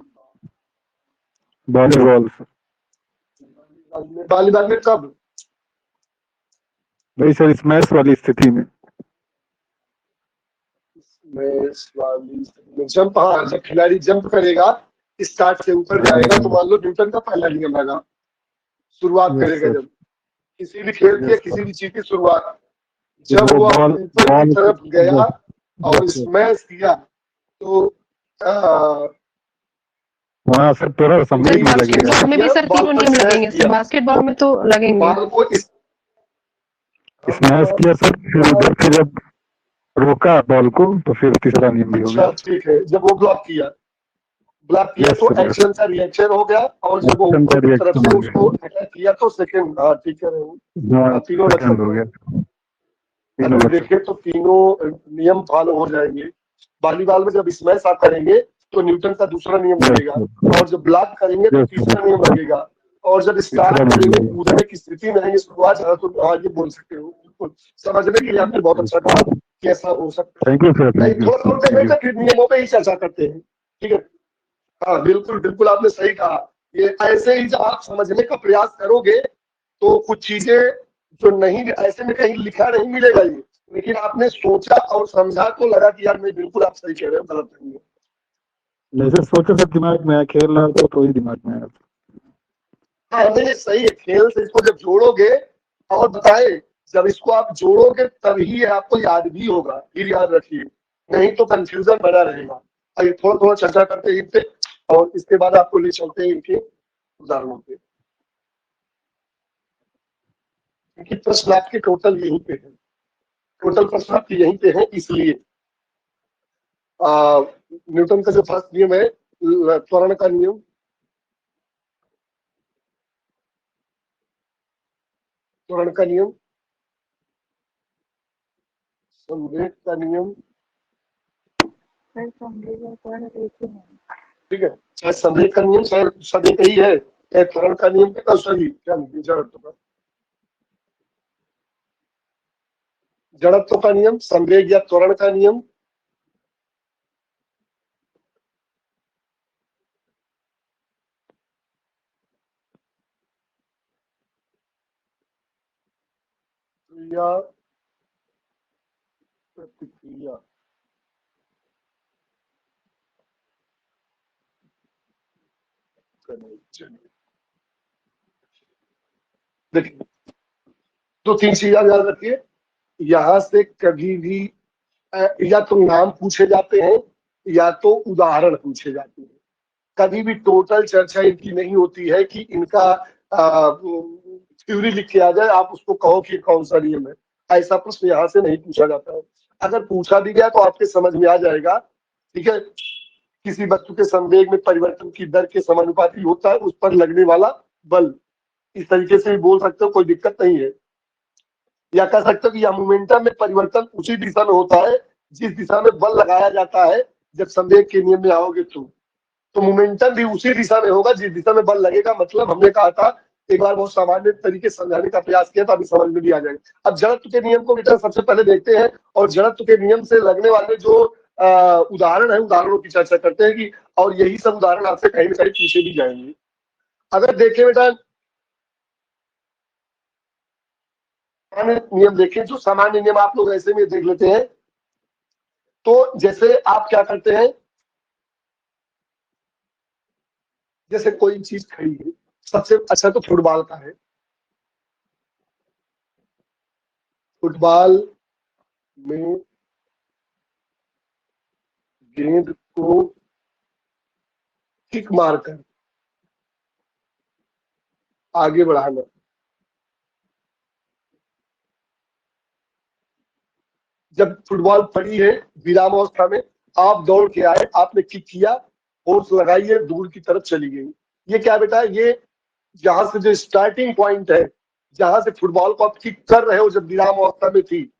वॉलीबॉल में कब वही सर स्मैश वाली स्थिति में जंप, हाँ जब खिलाड़ी जंप करेगा स्टार्ट से ऊपर जाएगा, तो मान लो न्यूटन का पहला नियम लगा, शुरुआत करेगा जब किसी भी खेल की किसी भी चीज की शुरुआत, जब वो ऊपर की तरफ गया और स्मैश किया तो वहाँ से पूरा समझ में लगेगा। में भी सर तीनों नियम लगेंगे सर, बास्केटबॉल में तो लगेंगे। बॉल को स्मैश किया सर, फिर उधर से जब रोका बॉल को तो फिर तीसरा नियम भी हो गया। ठीक है, जब वो ब्लॉक किया तो एक्शन का रिएक्शन हो गया, और जब वो ऊपर की तरफ से उसको अटैक किया तो सेकंड, हाँ ठीक है, तीनों हो गया। अगर देखें तो तीनों नियम फॉलो हो जाएंगे। वॉलीबॉल में जब स्मैश आप करेंगे तो न्यूटन का दूसरा नियम लगेगा, और जब ब्लॉक करेंगे तो तीसरा नियम लगेगा, और जब स्टार्ट करेंगे कूदने की स्थिति में रहेंगे शुरुआत, तो हाँ ये बोल सकते हो, बिल्कुल समझने के लिए आपने बहुत अच्छा कहा कि ऐसा हो सकता है। थोड़ा फिर नियमों पे ही चर्चा करते हैं, ठीक है। हाँ बिल्कुल बिल्कुल आपने सही कहा, ये ऐसे ही जब आप समझने का प्रयास करोगे तो कुछ चीजें जो नहीं ऐसे में कहीं लिखा नहीं मिलेगा ये, लेकिन आपने सोचा और समझा तो लगा कि यार मैं बिल्कुल आप सही कह रहे हो, गलत नहीं है। जैसे सोचा सब दिमाग में आया, खेल रहा था तो ही दिमाग में आया। हाँ नहीं सही है, खेल से इसको जब जोड़ोगे और बताए, जब इसको आप जोड़ोगे तभी आपको याद भी होगा, फिर याद रखिए, नहीं तो कंफ्यूजन बना रहेगा। अभी थोड़ा थोड़ा चर्चा करते हैं इनसे, और इसके बाद आपको ले चलते हैं इनके उदाहरणों पे, क्योंकि प्रश्न आपके टोटल यहीं पे है, टोटल प्रश्न आपके यहीं पे है। इसलिए न्यूटन का जो फर्स्ट नियम है त्वरण का नियम, त्वरण का नियम, संवेग का नियम, ठीक है, चाहे संवेग का नियम शायद सब एक ही है, त्वरण का नियम क्या, सॉरी क्या जड़त्व का, जड़त्व का नियम, संवेग या त्वरण का नियम, क्रिया प्रतिक्रिया, देखिए 2-3 चीज याद रखिए। यहां से कभी भी या तो नाम पूछे जाते हैं या तो उदाहरण पूछे जाते हैं। कभी भी टोटल चर्चा इनकी नहीं होती है कि इनका थ्योरी लिख के आ जाए, आप उसको कहो कि कौन सा नियम है। ऐसा प्रश्न यहाँ से नहीं पूछा जाता है। अगर पूछा भी गया तो आपके समझ में आ जाएगा, ठीक है। किसी वस्तु के संवेग में परिवर्तन की दर के समानुपाती होता है उस पर लगने वाला बल, इस तरीके से भी बोल सकते हो, कोई दिक्कत नहीं है। या कह सकते हो कि यह मोमेंटम में परिवर्तन उसी दिशा में होता है जिस दिशा में बल लगाया जाता है। जब संवेग के नियम में आओगे तो मोमेंटम भी उसी दिशा में होगा जिस दिशा में बल लगेगा। मतलब हमने कहा था एक बार बहुत सामान्य तरीके से समझाने का प्रयास किया था, अभी समझ में भी आ जाएगा। अब जड़त्व के नियम को बेटा सबसे पहले देखते हैं और जड़त्व के नियम से लगने वाले जो उदाहरण है, उदाहरणों की चर्चा करते हैं कि, और यही सब उदाहरण आपसे कहीं ना कहीं पूछे भी जाएंगे। अगर देखें बेटा सामान्य नियम देखें, जो सामान्य नियम आप लोग ऐसे में देख लेते हैं। तो जैसे आप क्या करते हैं, जैसे कोई चीज खड़ी है, सबसे अच्छा तो फुटबॉल का है। फुटबॉल में गेंद को किक मारकर आगे बढ़ाना, जब फुटबॉल पड़ी है विराम अवस्था में, आप दौड़ के आए, आपने किक किया, फोर्स लगाई है, दूर की तरफ चली गई। ये क्या बेटा, ये जहां से जो स्टार्टिंग पॉइंट है, जहां से फुटबॉल को आप किक कर रहे हो जब विराम अवस्था में थी,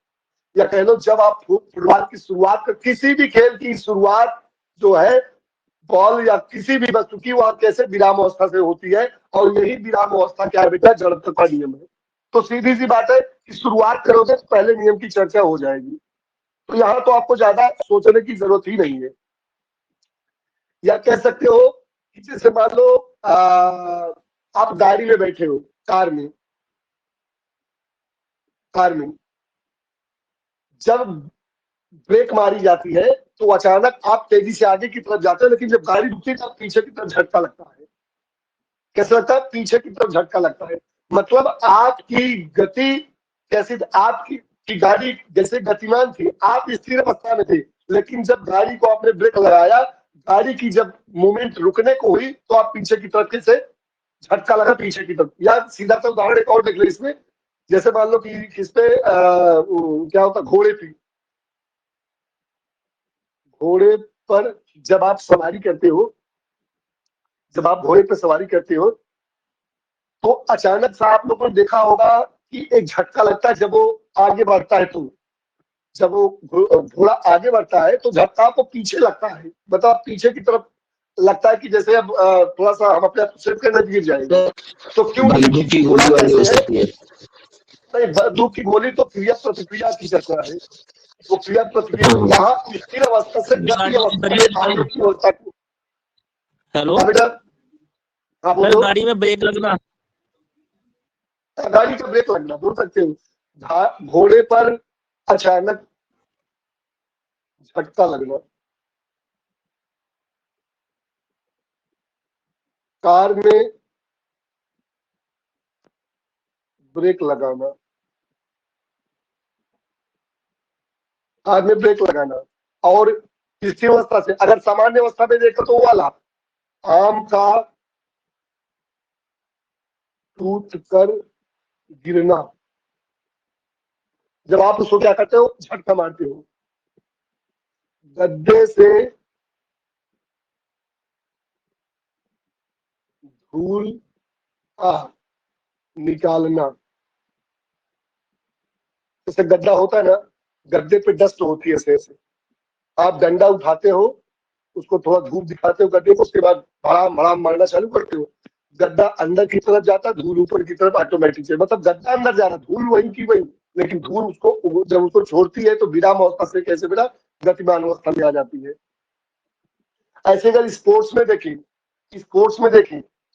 या कह लो जब आप फुटबॉल की शुरुआत कर, किसी भी खेल की शुरुआत जो है बॉल या किसी भी वस्तु की, वहां कैसे विराम अवस्था से होती है। और यही विराम अवस्था क्या है बेटा, जड़त्व का नियम है। तो सीधी सी बात है कि शुरुआत करोगे तो पहले नियम की चर्चा हो जाएगी। तो यहाँ तो आपको ज्यादा सोचने की जरूरत ही नहीं है। या कह सकते हो कि जैसे मान लो आप गाड़ी में बैठे हो, कार में जब ब्रेक मारी जाती है तो अचानक आप तेजी से आगे की तरफ जाते हैं, लेकिन जब गाड़ी रुकती है तब पीछे की तरफ झटका लगता है। कैसे लगता है, पीछे की तरफ झटका लगता है। मतलब आपकी गति कैसी, आपकी गाड़ी जैसे गतिमान थी, आप स्थिर अवस्था में थे, लेकिन जब गाड़ी को आपने ब्रेक लगाया, गाड़ी की जब मूवमेंट रुकने को हुई तो आप पीछे की तरफ कैसे झटका लगा, पीछे की तरफ। या सीधा सा उदाहरण एक और देख लो इसमें, जैसे मान लो कि किस पे क्या होता, घोड़े पे, घोड़े पर जब आप सवारी करते हो, जब आप घोड़े पर सवारी करते हो तो अचानक से आप लोगों ने देखा होगा कि एक झटका लगता है जब वो आगे बढ़ता है। तो जब वो घोड़ा आगे बढ़ता है तो झटका आपको पीछे लगता है, मतलब पीछे की तरफ लगता है कि जैसे अब थोड़ा सा हम अपने सेफ करने गिर जाएंगे। तो क्यों नहीं, बंदूक की गोली तो क्रिया प्रतिक्रिया की चर्चा है। वो क्रिया प्रतिक्रिया यहाँ स्थिर अवस्था से गति अवस्था में आगे की अवस्था को। हेलो बेटा हाँ बोलो। गाड़ी में ब्रेक लगना, गाड़ी का ब्रेक लगना बोल सकते हो। घोड़े पर अचानक झटका लगना, कार में ब्रेक लगाना, कार में ब्रेक लगाना। और स्थिर अवस्था से अगर सामान्य अवस्था में देखो तो वाला आम का टूट कर गिरना, जब आप उसको क्या करते हो, झटका मारते हो। गड्ढे से धूल निकालना, जैसे गड्ढा होता है ना, गड्ढे पे डस्ट होती है, ऐसे आप डंडा उठाते हो, उसको थोड़ा धूप दिखाते हो गड्ढे को, उसके बाद भड़ाम भड़ाम मारना चालू करते हो। गद्दा अंदर की तरफ जाता, धूल ऊपर की तरफ ऑटोमेटिक से, मतलब गद्दा अंदर जा रहा, धूल वही की वही, लेकिन धूल उसको जब उसको छोड़ती है तो विराम अवस्था से कैसे बेटा गतिमान अवस्था में आ जाती है। ऐसे अगर स्पोर्ट्स में देखें,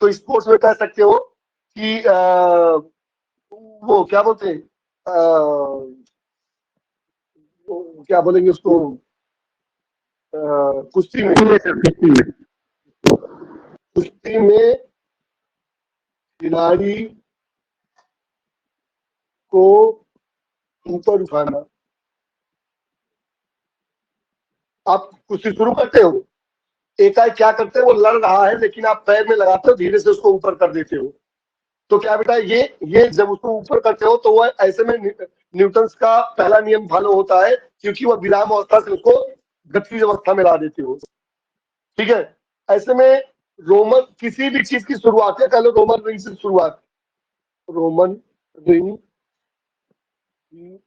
तो स्पोर्ट्स में कह सकते हो कि वो क्या बोलते हैं, क्या बोलेंगे उसको, कुश्ती में खिलाड़ी को ऊपर उठाना। आप कुश्ती शुरू करते हो, एकाएक क्या करते हो, वो लड़ रहा है लेकिन आप पैर में लगाते हो, धीरे से उसको ऊपर कर देते हो। तो क्या बेटा ये जब उसको ऊपर करते हो तो वह ऐसे में न्यूटन का पहला नियम फॉलो होता है, क्योंकि वह विराम अवस्था से उसको गतिज अवस्था में ला देते हो। ठीक है, ऐसे में रोमन किसी भी चीज की शुरुआत है, पहले रोमन रिंग से शुरुआत, रोमन रिंग की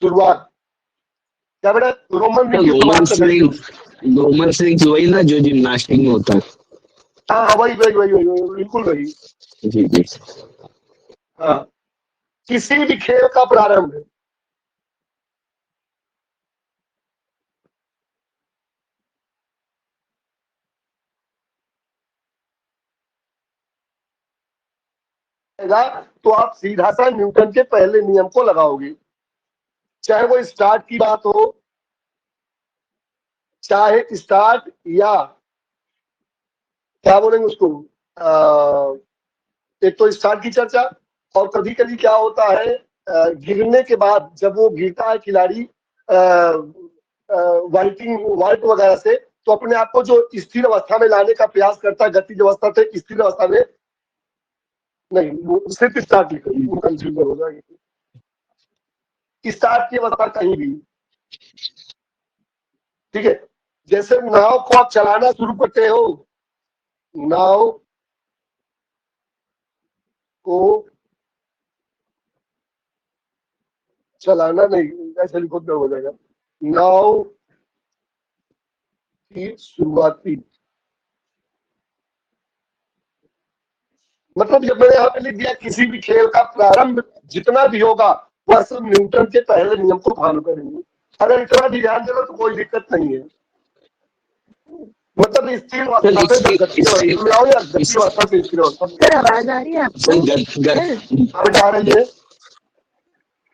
शुरुआत क्या बेटा, रोमन रिंग की रोमन स्लिंग्स वही ना जो जिम्नास्टिक में होता है। हाँ वही बिल्कुल वही। जी जी। हाँ, किसी भी खेल का प्रारंभ तो आप सीधा सा न्यूटन के पहले नियम को लगाओगे, चाहे वो स्टार्ट की बात हो, चाहे स्टार्ट या क्या बोलेंगे उसको, एक तो स्टार्ट की चर्चा, और कभी कभी क्या होता है गिरने के बाद जब वो गिरता है खिलाड़ी वाइट वगैरह से, तो अपने आप को जो स्थिर अवस्था में लाने का प्रयास करता है, गतिज अवस्था से स्थिर अवस्था में नहीं, वो सिर्फ स्टार्ट लिखो, कंफ्यूजन हो जाएगी, स्टार्ट की अवस्था कहीं भी। ठीक है, जैसे नाव को आप चलाना शुरू करते हो, नाव को चलाना नहीं, ऐसे लिखो तो हो जाएगा, नाव की शुरुआती, मतलब जब मैंने यहाँ पे लिख दिया किसी भी खेल का प्रारंभ जितना भी होगा वह सब न्यूटन के पहले नियम को फॉलो करेंगे। अगर इतना भी ध्यान दे लो तो कोई दिक्कत नहीं है, मतलब स्थिर अवस्था से गतिज अवस्था में आओ या गतिज अवस्था से स्थिर अवस्था में। सर आवाज आ रही है आपको? आवाज आ रही है?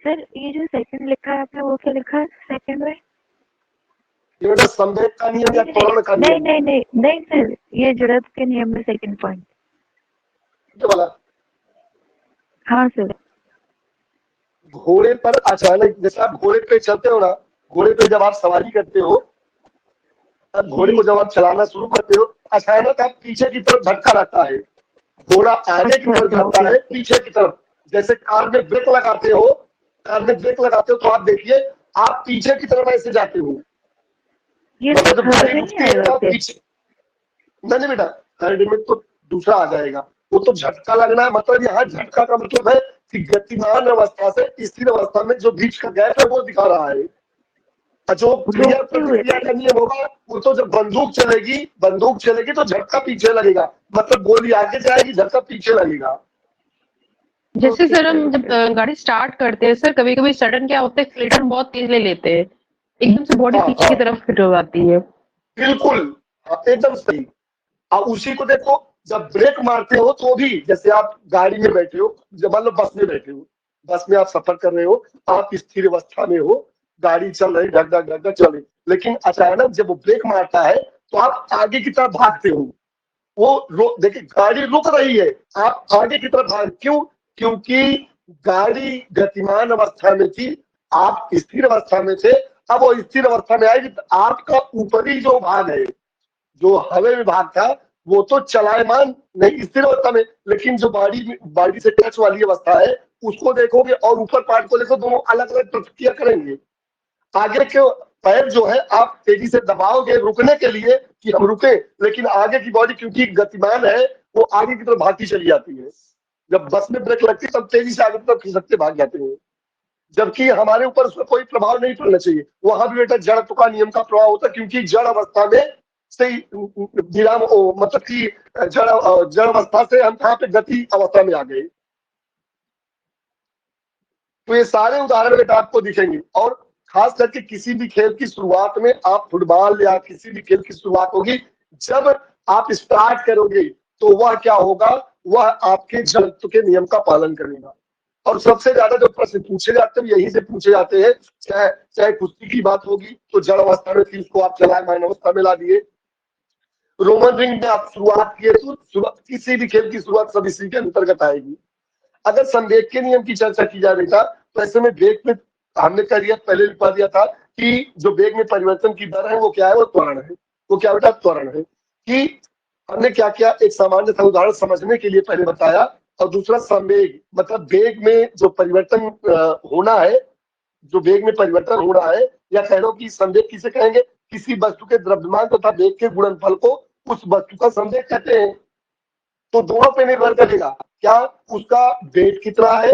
सर ये जो सेकंड लिखा है आपने, वो क्या लिखा है सेकंड में? ये संवेग का नियम या त्वरण का नियम? नहीं सर, ये जड़त्व के नियम में सेकंड पॉइंट वाला। हाँ सर। घोड़े पर अचानक, जैसे आप घोड़े पे चलते हो ना, घोड़े पे जब आप सवारी करते हो, तब घोड़े को जब आप चलाना शुरू करते हो, अचानक आप पीछे की तरफ झटका लगता है, घोड़ा आगे की तरफ झटका है पीछे की तरफ। जैसे कार में ब्रेक लगाते हो, तो आप देखिए आप पीछे की तरफ ऐसे जाते हो, मतलब जब गाड़ी रुकती है तो पीछे नहीं बेटा, थर्ड में तो दूसरा आ जाएगा, वो तो झटका लगना है। मतलब यहाँ झटका का मतलब है कि गतिमान अवस्था से स्थिर अवस्था में जो बीच का गैप है वो दिखा रहा है। जो क्रिया प्रतिक्रिया का नियम होगा, वो तो जब बंदूक चलेगी तो झटका पीछे लगेगा, मतलब गोली आगे जाएगी, झटका पीछे लगेगा। जैसे सर हम जब गाड़ी स्टार्ट करते हैं सर, कभी कभी सडन क्या होता है, एक्सीलरेटर बहुत तेज ले लेते हैं, एकदम से बॉडी पीछे की तरफ फिट हो जाती है। बिल्कुल एकदम सही। अब उसी को देखो, जब ब्रेक मारते हो तो भी, जैसे आप गाड़ी में बैठे हो, जब मान लो बस में बैठे हो, बस में आप सफर कर रहे हो, आप स्थिर अवस्था में हो, गाड़ी चल रही ढक ढक ढक ढक चल रही, लेकिन अचानक जब वो ब्रेक मारता है तो आप आगे की तरफ भागते हो। वो देखिए गाड़ी रुक रही है, आप आगे की तरफ भाग, क्यों? क्योंकि गाड़ी गतिमान अवस्था में थी, आप स्थिर अवस्था में थे। अब वो स्थिर अवस्था में आएगी तो आपका ऊपरी जो भाग है, जो हवा में भाग था, वो तो चलायमान नहीं स्थिर अवस्था में, लेकिन जो बॉडी से टच वाली अवस्था है उसको देखोगे और ऊपर पार्ट को देखो, दोनों अलग अलग प्रतिक्रिया करेंगे। आगे के पैर जो है आप तेजी से दबाओगे रुकने के लिए कि हम रुके, लेकिन आगे की बॉडी क्योंकि गतिमान है वो आगे की तरफ भागती चली जाती है। जब बस में ब्रेक लगती है तब तेजी से आगे की तरफ खिसकते भाग जाते हैं, जबकि हमारे ऊपर उसका कोई प्रभाव नहीं पड़ना चाहिए। वहां भी बेटा जड़त्व का नियम का प्रभाव होता है, क्योंकि जड़ अवस्था में से विराम मतलब कि जड़ अवस्था से हम कहाँ पे गति अवस्था में आ गए। तो ये सारे उदाहरण बेटा आपको दिखेंगे। और खास करके किसी भी खेल की शुरुआत में, आप फुटबॉल या किसी भी खेल की शुरुआत होगी, जब आप स्टार्ट करोगे तो वह क्या होगा, वह आपके जड़त्व के नियम का पालन करेगा। और सबसे ज्यादा जो प्रश्न पूछे जाते हैं यहीं से पूछे जाते हैं। चाहे कुश्ती की बात होगी तो जड़ अवस्था में थी, उसको आप चलायमान अवस्था में ला दिए। रोमन रिंग में आप शुरुआत किए तो किसी भी खेल की शुरुआत सब इसी के अंतर्गत आएगी। अगर संवेग के नियम की चर्चा की जाए बेटा, तो ऐसे में वेग में हमने कह दिया, पहले लिखवा दिया था कि जो वेग में परिवर्तन की दर है वो क्या है, वो त्वरण है। वो क्या बेटा, त्वरण है। कि हमने क्या किया, एक सामान्य सा उदाहरण समझने के लिए पहले बताया, और दूसरा संवेग मतलब वेग में जो परिवर्तन होना है, जो वेग में परिवर्तन हो रहा है, या कह लो कि संवेग किसे कहेंगे, किसी वस्तु के द्रव्यमान तथा वेग के गुणनफल को उस वस्तु का संवेग कहते हैं। तो दोनों पे निर्भर करेगा, क्या उसका वेग कितना है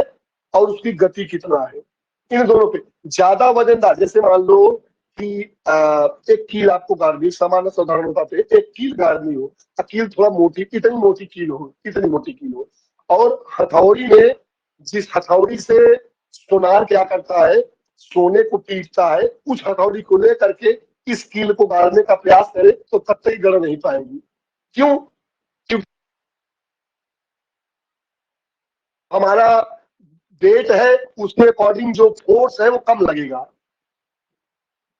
और उसकी गति कितना है। इन दोनों पे ज्यादा वजनदार, जैसे मान लो कि एक कील आपको गाड़नी, सामान्य साधारण होता है, एक कील गाड़नी हो, कील थोड़ा मोटी, इतनी मोटी कील हो, और हथौड़ी में, जिस हथौड़ी से सोनार क्या करता है, सोने को पीटता है, उस हथौड़ी को लेकर के इस कील को गाड़ने का प्रयास करे तो कतई गड़ नहीं पाएगी। क्यों? क्योंकि हमारा वेट है, उसके अकॉर्डिंग जो फोर्स है वो कम लगेगा।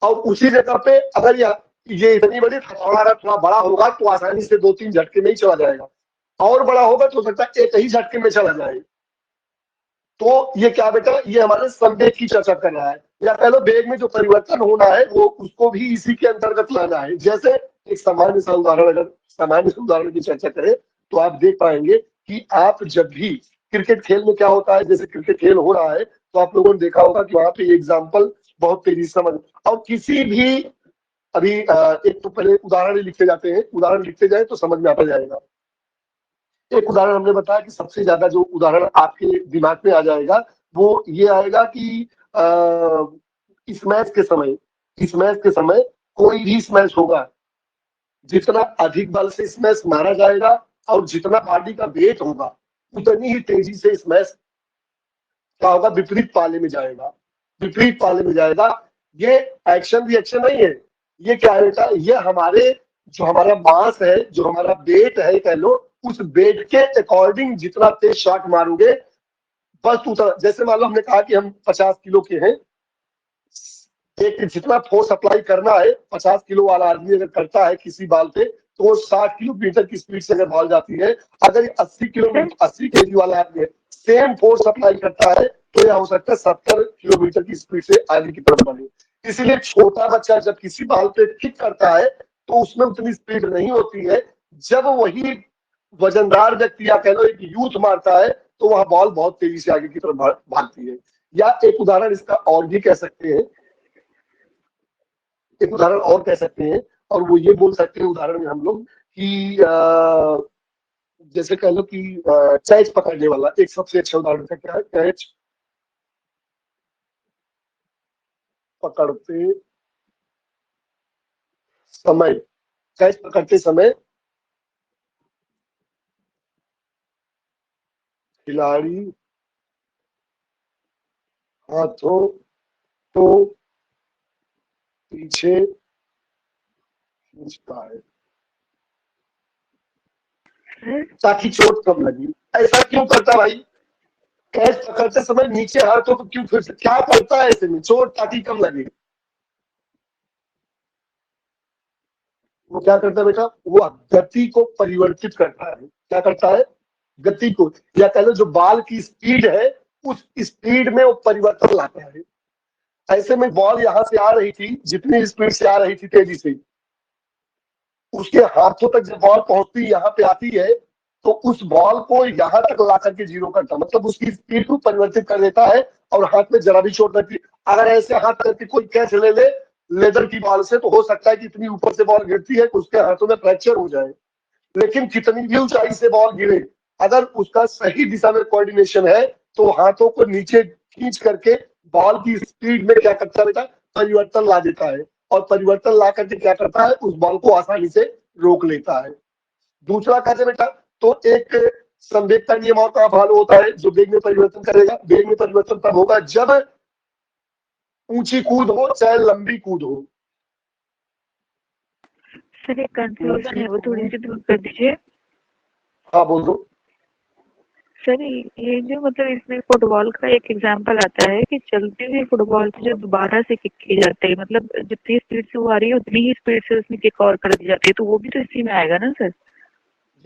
और उसी जगह पे अगर ये इतनी बड़ी हथौड़ा थोड़ा बड़ा होगा तो आसानी से 2-3 झटके में ही चला जाएगा, और बड़ा होगा तो हो सकता है एक ही झटके में चला जाए। तो ये क्या बेटा, ये हमारे संवेग की चर्चा कर रहा है, या कह लो वेग में जो परिवर्तन होना है वो उसको भी इसी के अंतर्गत लाना है। जैसे एक सामान्य सा उदाहरण, अगर सामान्य उदाहरण की चर्चा करें तो आप देख पाएंगे कि आप जब भी क्रिकेट खेल में क्या होता है, जैसे क्रिकेट खेल हो रहा है तो आप लोगों ने देखा होगा कि वहां पे एग्जाम्पल बहुत तेजी से समझ, और किसी भी अभी एक तो पहले उदाहरण लिखते जाते हैं, उदाहरण लिखते जाए तो समझ में आता जाएगा। एक उदाहरण हमने बताया कि सबसे ज्यादा जो उदाहरण आपके दिमाग में आ जाएगा वो ये आएगा कि इस मैच के समय कोई भी स्मैश होगा, जितना अधिक बल से स्मैश मारा जाएगा और जितना बॉडी का वेट होगा उतनी ही तेजी से स्मैश क्या होगा, विपरीत पाले में जाएगा। ये एक्शन रिएक्शन नहीं है, ये क्या है बेटा, ये हमारा मास है, जो हमारा वेट है कह लो, उस वेट के अकॉर्डिंग जितना तेज शॉट मारोगे बस उतना। जैसे मान लो हमने कहा कि हम 50 किलो के हैं, एक जितना फोर्स अप्लाई करना है 50 किलो वाला आदमी अगर करता है किसी बॉल पे तो वो 60 किलोमीटर की स्पीड से अगर बॉल जाती है, अगर 80 केजी वाला आदमी सेम फोर्स अप्लाई करता है तो यह हो सकता है 70 किलोमीटर की स्पीड से आगे की तरफ बढ़े। इसलिए छोटा बच्चा जब किसी बॉल पे किक करता है तो उसमें उतनी स्पीड नहीं होती है। जब वही वजनदार व्यक्ति या कह लो एक यूथ मारता है तो वह बॉल बहुत तेजी से आगे की तरफ भागती है। या एक उदाहरण इसका और भी कह सकते हैं, और वो ये बोल सकते हैं उदाहरण में हम लोग कि जैसे कह लो कि कैच पकड़ने वाला एक सबसे अच्छा उदाहरण का क्या है, कैच पकड़ते समय खिलाड़ी हाथों को पीछे खींचता है ताकि चोट कम लगी। ऐसा क्यों करता भाई? कैच पकड़ते समय नीचे हाथों को क्यों फिर से क्या करता है ऐसे में? चोट ताकि कम लगे। वो क्या करता है बेटा? वो गति को परिवर्तित करता है। क्या करता है? गति को, या कह लो जो बॉल की स्पीड है उस स्पीड में वो परिवर्तन लाता है। ऐसे में बॉल यहां से आ रही थी, जितनी स्पीड से आ रही थी तेजी से, उसके हाथों तक जब बॉल पहुंचती यहाँ पे आती है तो उस बॉल को यहाँ तक ला करके जीरो करता, मतलब उसकी स्पीड को परिवर्तित कर देता है और हाथ में जरा भी चोट लगती। अगर ऐसे हाथ करके कोई कैच ले ले लेदर की बॉल से तो हो सकता है कि इतनी ऊपर से बॉल गिरती है कि उसके हाथों में फ्रैक्चर हो जाए। लेकिन कितनी भी ऊंचाई से बॉल गिरे, अगर उसका सही दिशा में कोऑर्डिनेशन है तो हाथों को नीचे खींच करके बॉल की स्पीड में क्या करता है बेटा? परिवर्तन ला देता है। और परिवर्तन ला करके क्या करता है, उस बॉल को आसानी से रोक लेता है। दूसरा कैसे बेटा, तो एक संवेग का नियम और कहाँ फॉलो होता है जो वेग में परिवर्तन करेगा। वेग में परिवर्तन तब होगा जब ऊंची कूद हो चाहे लंबी कूद हो। सर एक कंफ्यूजन है, वो थोड़ी सी दूर कर दीजिए। हाँ बोल दो। सर ये जो मतलब इसमें फुटबॉल का एक एग्जांपल आता है कि चलती हुई फुटबॉल से जो दोबारा से किक की जाती है, मतलब जितनी स्पीड से वो आ रही है उतनी ही स्पीड से उसमें किक और कर दी जाती है, तो वो भी तो इसी में आएगा ना सर?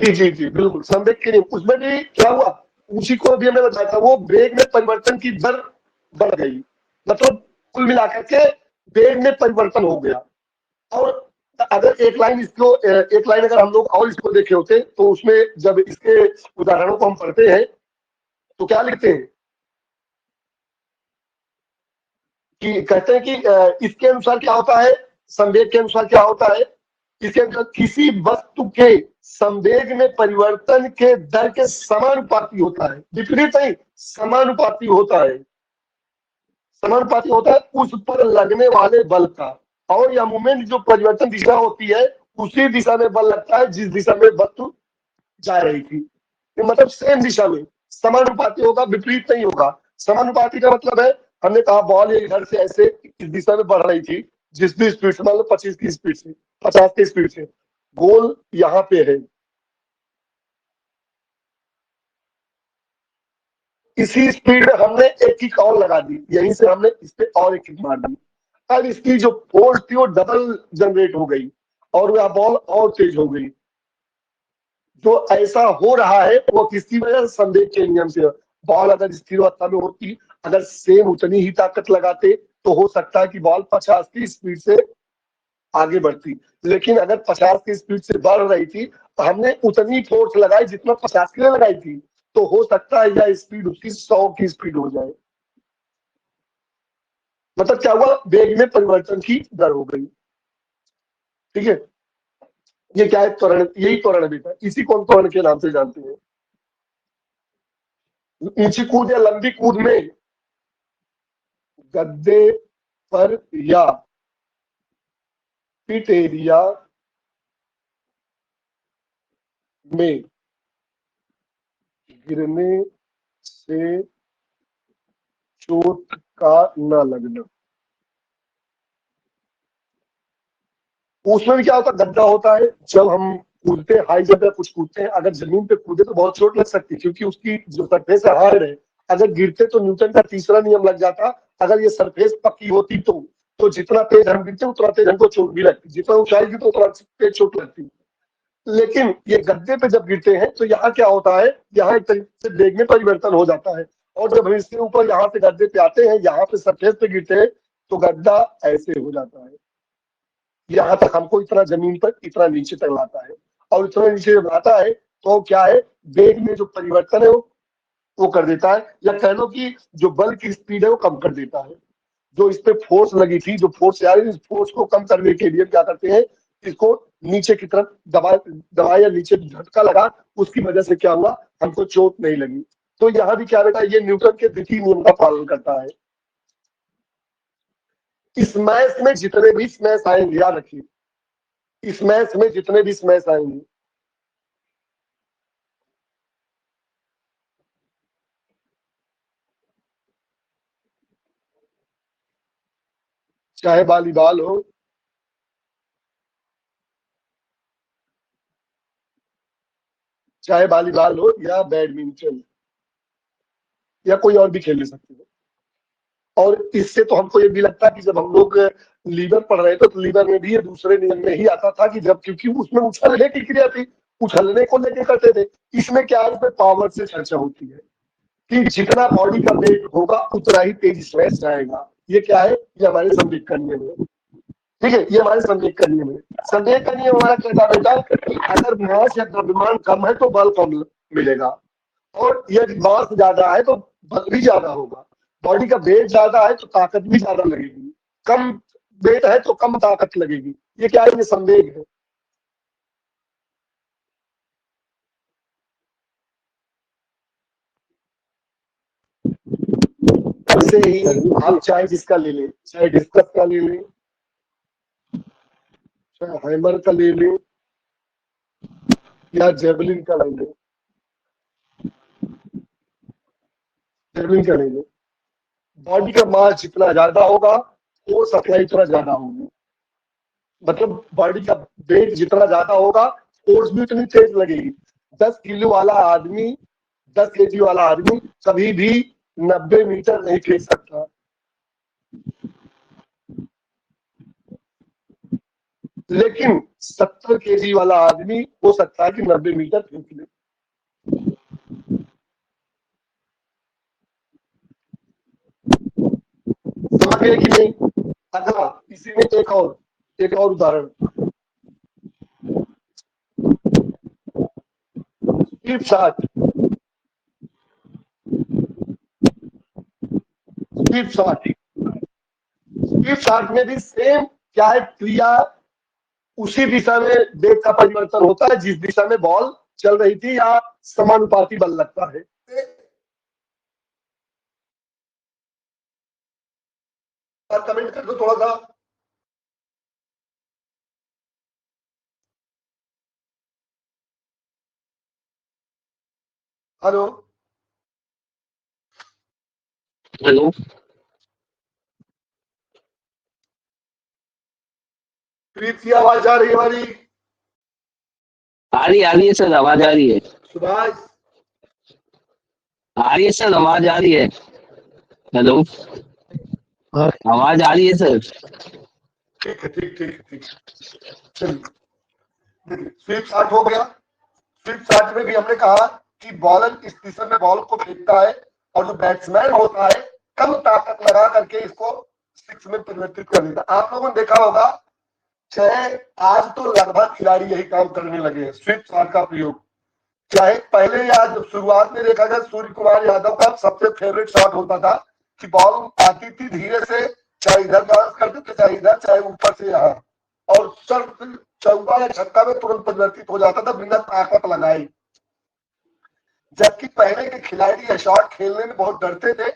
जी जी जी बिल्कुल, संवेग के नियम। उसमें भी क्या हुआ, ऊंची को भी हमने बताया था, वो वेग में परिवर्तन की दर बढ़ गई, मतलब कुल मिलाकर के वेग में परिवर्तन हो गया। और अगर एक लाइन अगर हम लोग और इसको देखे होते तो उसमें जब इसके उदाहरणों को हम पढ़ते हैं तो क्या लिखते हैं कि कहते हैं कि इसके अनुसार क्या होता है, संवेग के अनुसार क्या होता है, इसके अनुसार किसी वस्तु के संवेग में परिवर्तन के दर के समानुपाती होता है, विपरीत नहीं, समानुपाती होता है, समानुपाती होता है उस पर लगने वाले बल का। और यह मूवमेंट जो परिवर्तन दिशा होती है उसी दिशा में बल लगता है जिस दिशा में वस्तु जा रही थी। तो मतलब सेम दिशा में समानुपाती होगा, विपरीत नहीं होगा। समानुपाती का मतलब है, हमने कहा बॉल एक घर से ऐसे इस दिशा में बढ़ रही थी जिस भी स्पीड से, मान लो 25 की स्पीड से, 50 की स्पीड से, गोल यहाँ पे है, इसी स्पीड में हमने एक किक और लगा दी, यहीं से हमने इस पे और एक किक मार दी। अब इसकी जो फोर्स थी वो डबल जनरेट हो गई और वह बॉल और तेज हो गई। जो ऐसा हो रहा है वो किसकी वजह से, संवेग के नियम से। बॉल अगर स्थिर अवस्था में होती, अगर सेम उतनी ही ताकत लगाते तो हो सकता है कि बॉल 50 की स्पीड से आगे बढ़ती, लेकिन अगर 50 की स्पीड से बढ़ रही थी तो हमने उतनी फोर्स लगाई जितना 50 के लिए लगाई थी, तो हो सकता है यह स्पीड उसकी 100 की स्पीड हो जाए। मतलब क्या हुआ, वेग में परिवर्तन की दर हो गई। ठीक है, ये क्या है, त्वरण, यही त्वरण बेटा, इसी को हम त्वरण के नाम से जानते हैं। ऊंची कूद या लंबी कूद में गद्दे पर या पिट एरिया में गिरने से चोट का न लगना। उसमें भी क्या होता है, गड्ढा होता है, जब हम कूदते हैं, हाई जंप या कुछ कूदते हैं, अगर जमीन पे कूदे तो बहुत चोट लग सकती है क्योंकि उसकी जो सरफेस है हार्ड है। अगर गिरते तो न्यूटन का तीसरा नियम लग जाता, अगर ये सरफेस पक्की होती तो जितना तेज हम गिरते उतना तेज हमको चोट भी लगती, जितना ऊंचाई की तो उतना तेज चोट लगती। लेकिन ये गद्दे पे जब गिरते हैं तो यहाँ क्या होता है, यहाँ एक तरीके से वेग में परिवर्तन हो जाता है, और जब हम इसके ऊपर यहाँ से गद्दे पे आते हैं, यहाँ पे सरफेस पे गिरते हैं तो गड्ढा ऐसे हो जाता है, यहाँ तक हमको इतना जमीन पर इतना नीचे तक लाता है। और इतना नीचे जब लाता है तो क्या है, वेग में जो परिवर्तन है वो कर देता है, या कह लो कि जो बल की स्पीड है वो कम कर देता है। जो इस पे फोर्स लगी थी, जो फोर्स आ रही है, इस फोर्स को कम करने के लिए क्या करते हैं, इसको नीचे की तरफ दबाया या नीचे झटका लगा, उसकी वजह से क्या हुआ, हमको चोट नहीं लगी। तो यहाँ भी क्या बेटा, ये न्यूटन के द्वितीय नियम का पालन करता है। इस मैथ में जितने भी स्मैश आएंगे, याद रखिए, इस मैथ में जितने भी स्मैश आएंगे, चाहे वॉलीबॉल हो, चाहे वॉलीबॉल हो या बैडमिंटन या कोई और भी खेल ले सकते हो। और इससे तो हमको ये भी लगता है कि जब हम लोग लीवर पढ़ रहे थे तो लीवर में भी ये दूसरे नियम में ही आता था कि जब, क्योंकि उसमें उछलने की क्रिया थी, उछलने को लेके करते थे। इसमें क्या है, इसमें पावर से चर्चा होती है कि जितना बॉडी का वेट होगा उतना ही तेज स्मैश जाएगा। ये क्या है, ये हमारे संवेग का नियम है। ठीक है, ये हमारे संवेग का नियम है। संवेग का नियम हमारा कहता बेटा कि अगर मास या द्रव्यमान कम है तो बल कम मिलेगा, और यदि मास ज्यादा है तो बल भी ज्यादा होगा। बॉडी का वेट ज्यादा है तो ताकत भी ज्यादा लगेगी, कम वेट है तो कम ताकत लगेगी। ये क्या है, ये संवेग है। ऐसे ही आप चाहे जिसका ले लें, चाहे डिस्कस का ले लें, हैमर का ले लें या जेवलिन का ले लें, जेवलिन का ले लें, बॉडी का मास जितना ज्यादा होगा वो सप्लाई उतना ज्यादा होगी। मतलब बॉडी का वेट जितना ज्यादा होगा फोर्स भी उतनी तेज लगेगी। 10 किलो वाला आदमी 10 केजी वाला आदमी कभी भी 90 मीटर नहीं खींच सकता, लेकिन 70 केजी वाला आदमी हो सकता है कि 90 मीटर खींच ले। समझ गए कि नहीं? अगला इसी में एक और उदाहरण, sweep shot. Sweep shot, sweep shot में भी सेम क्या है क्रिया, उसी दिशा में वेग का परिवर्तन होता है जिस दिशा में बॉल चल रही थी या समानुपाती बल लगता है। कमेंट कर दो थोड़ा सा। हेलो हेलो, प्रीत की आवाज आ रही है हमारी? आ रही है सर, आवाज आ रही है। सुभाष आ रही है सर, आवाज आ रही है। हेलो, हाँ। आवाज आ रही है सर। ठीक है, ठीक। चलिए देखिए, स्वीप शॉट हो गया। स्वीप शॉट में भी हमने कहा कि बॉलर इस दिशा में बॉल को फेंकता है और जो बैट्समैन होता है कम ताकत लगा करके इसको सिक्स में परिवर्तित कर देता है। आप लोगों ने देखा होगा, चाहे आज तो लगभग खिलाड़ी यही काम करने लगे हैं, स्वीप शॉट का प्रयोग। चाहे पहले या जब शुरुआत में देखा गया, सूर्य कुमार यादव का सबसे फेवरेट शॉट होता था कि बॉल आती थी धीरे से, चाहे इधर बाउंस करते थे चाहे इधर, चाहे ऊपर से यहाँ, और चौका या छक्का में तुरंत परिवर्तित हो जाता था बिना ताकत लगाए। जबकि पहले के खिलाड़ी यह शॉट खेलने में बहुत डरते थे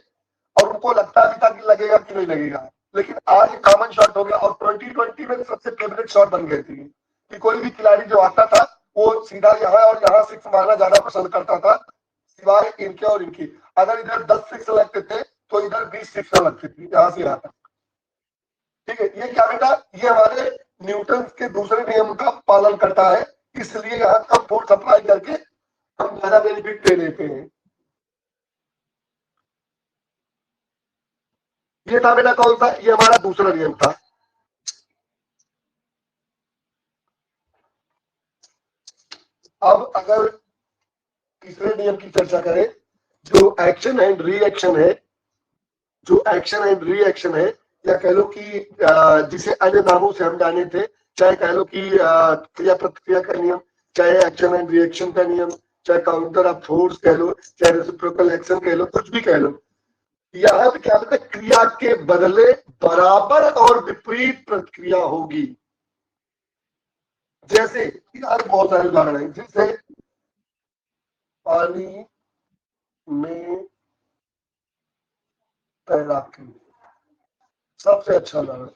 और उनको लगता भी था कि लगेगा कि नहीं लगेगा, लेकिन आज कॉमन शॉट हो गया और 2020 में सबसे फेवरेट शॉट बन गए थे कि कोई भी खिलाड़ी जो आता था वो सीधा यहाँ और यहाँ सिक्स मारना ज्यादा पसंद करता था, सिवाय इनके और इनकी। अगर इधर 10 सिक्स लगते थे तो इधर 20 सिक्स लगती थी यहाँ से यहाँ तक। ठीक है, ये क्या बेटा, ये हमारे न्यूटन के दूसरे नियम का पालन करता है, इसलिए यहाँ कम फोर्स अप्लाई करके हम ज्यादा बेनिफिट ले लेते हैं। ये था बेटा कौन सा, ये हमारा दूसरा नियम था। अब अगर तीसरे नियम की चर्चा करें, जो एक्शन एंड रिएक्शन है, जो एक्शन एंड रिएक्शन है, या कह लो कि जिसे अन्य नामों से हम जाने थे, चाहे कह लो कि क्रिया प्रतिक्रिया का नियम, चाहे एक्शन एंड रिएक्शन का नियम, चाहे काउंटर ऑफ फोर्स कह लो, चाहे रेसिप्रोकल एक्शन कह लो, कुछ भी कह लो। यहाँ पे क्या होता है, क्रिया के बदले बराबर और विपरीत प्रतिक्रिया होगी। जैसे यार बहुत सारे उदाहरण है, जैसे पानी में तैराकी सबसे अच्छा उदाहरण।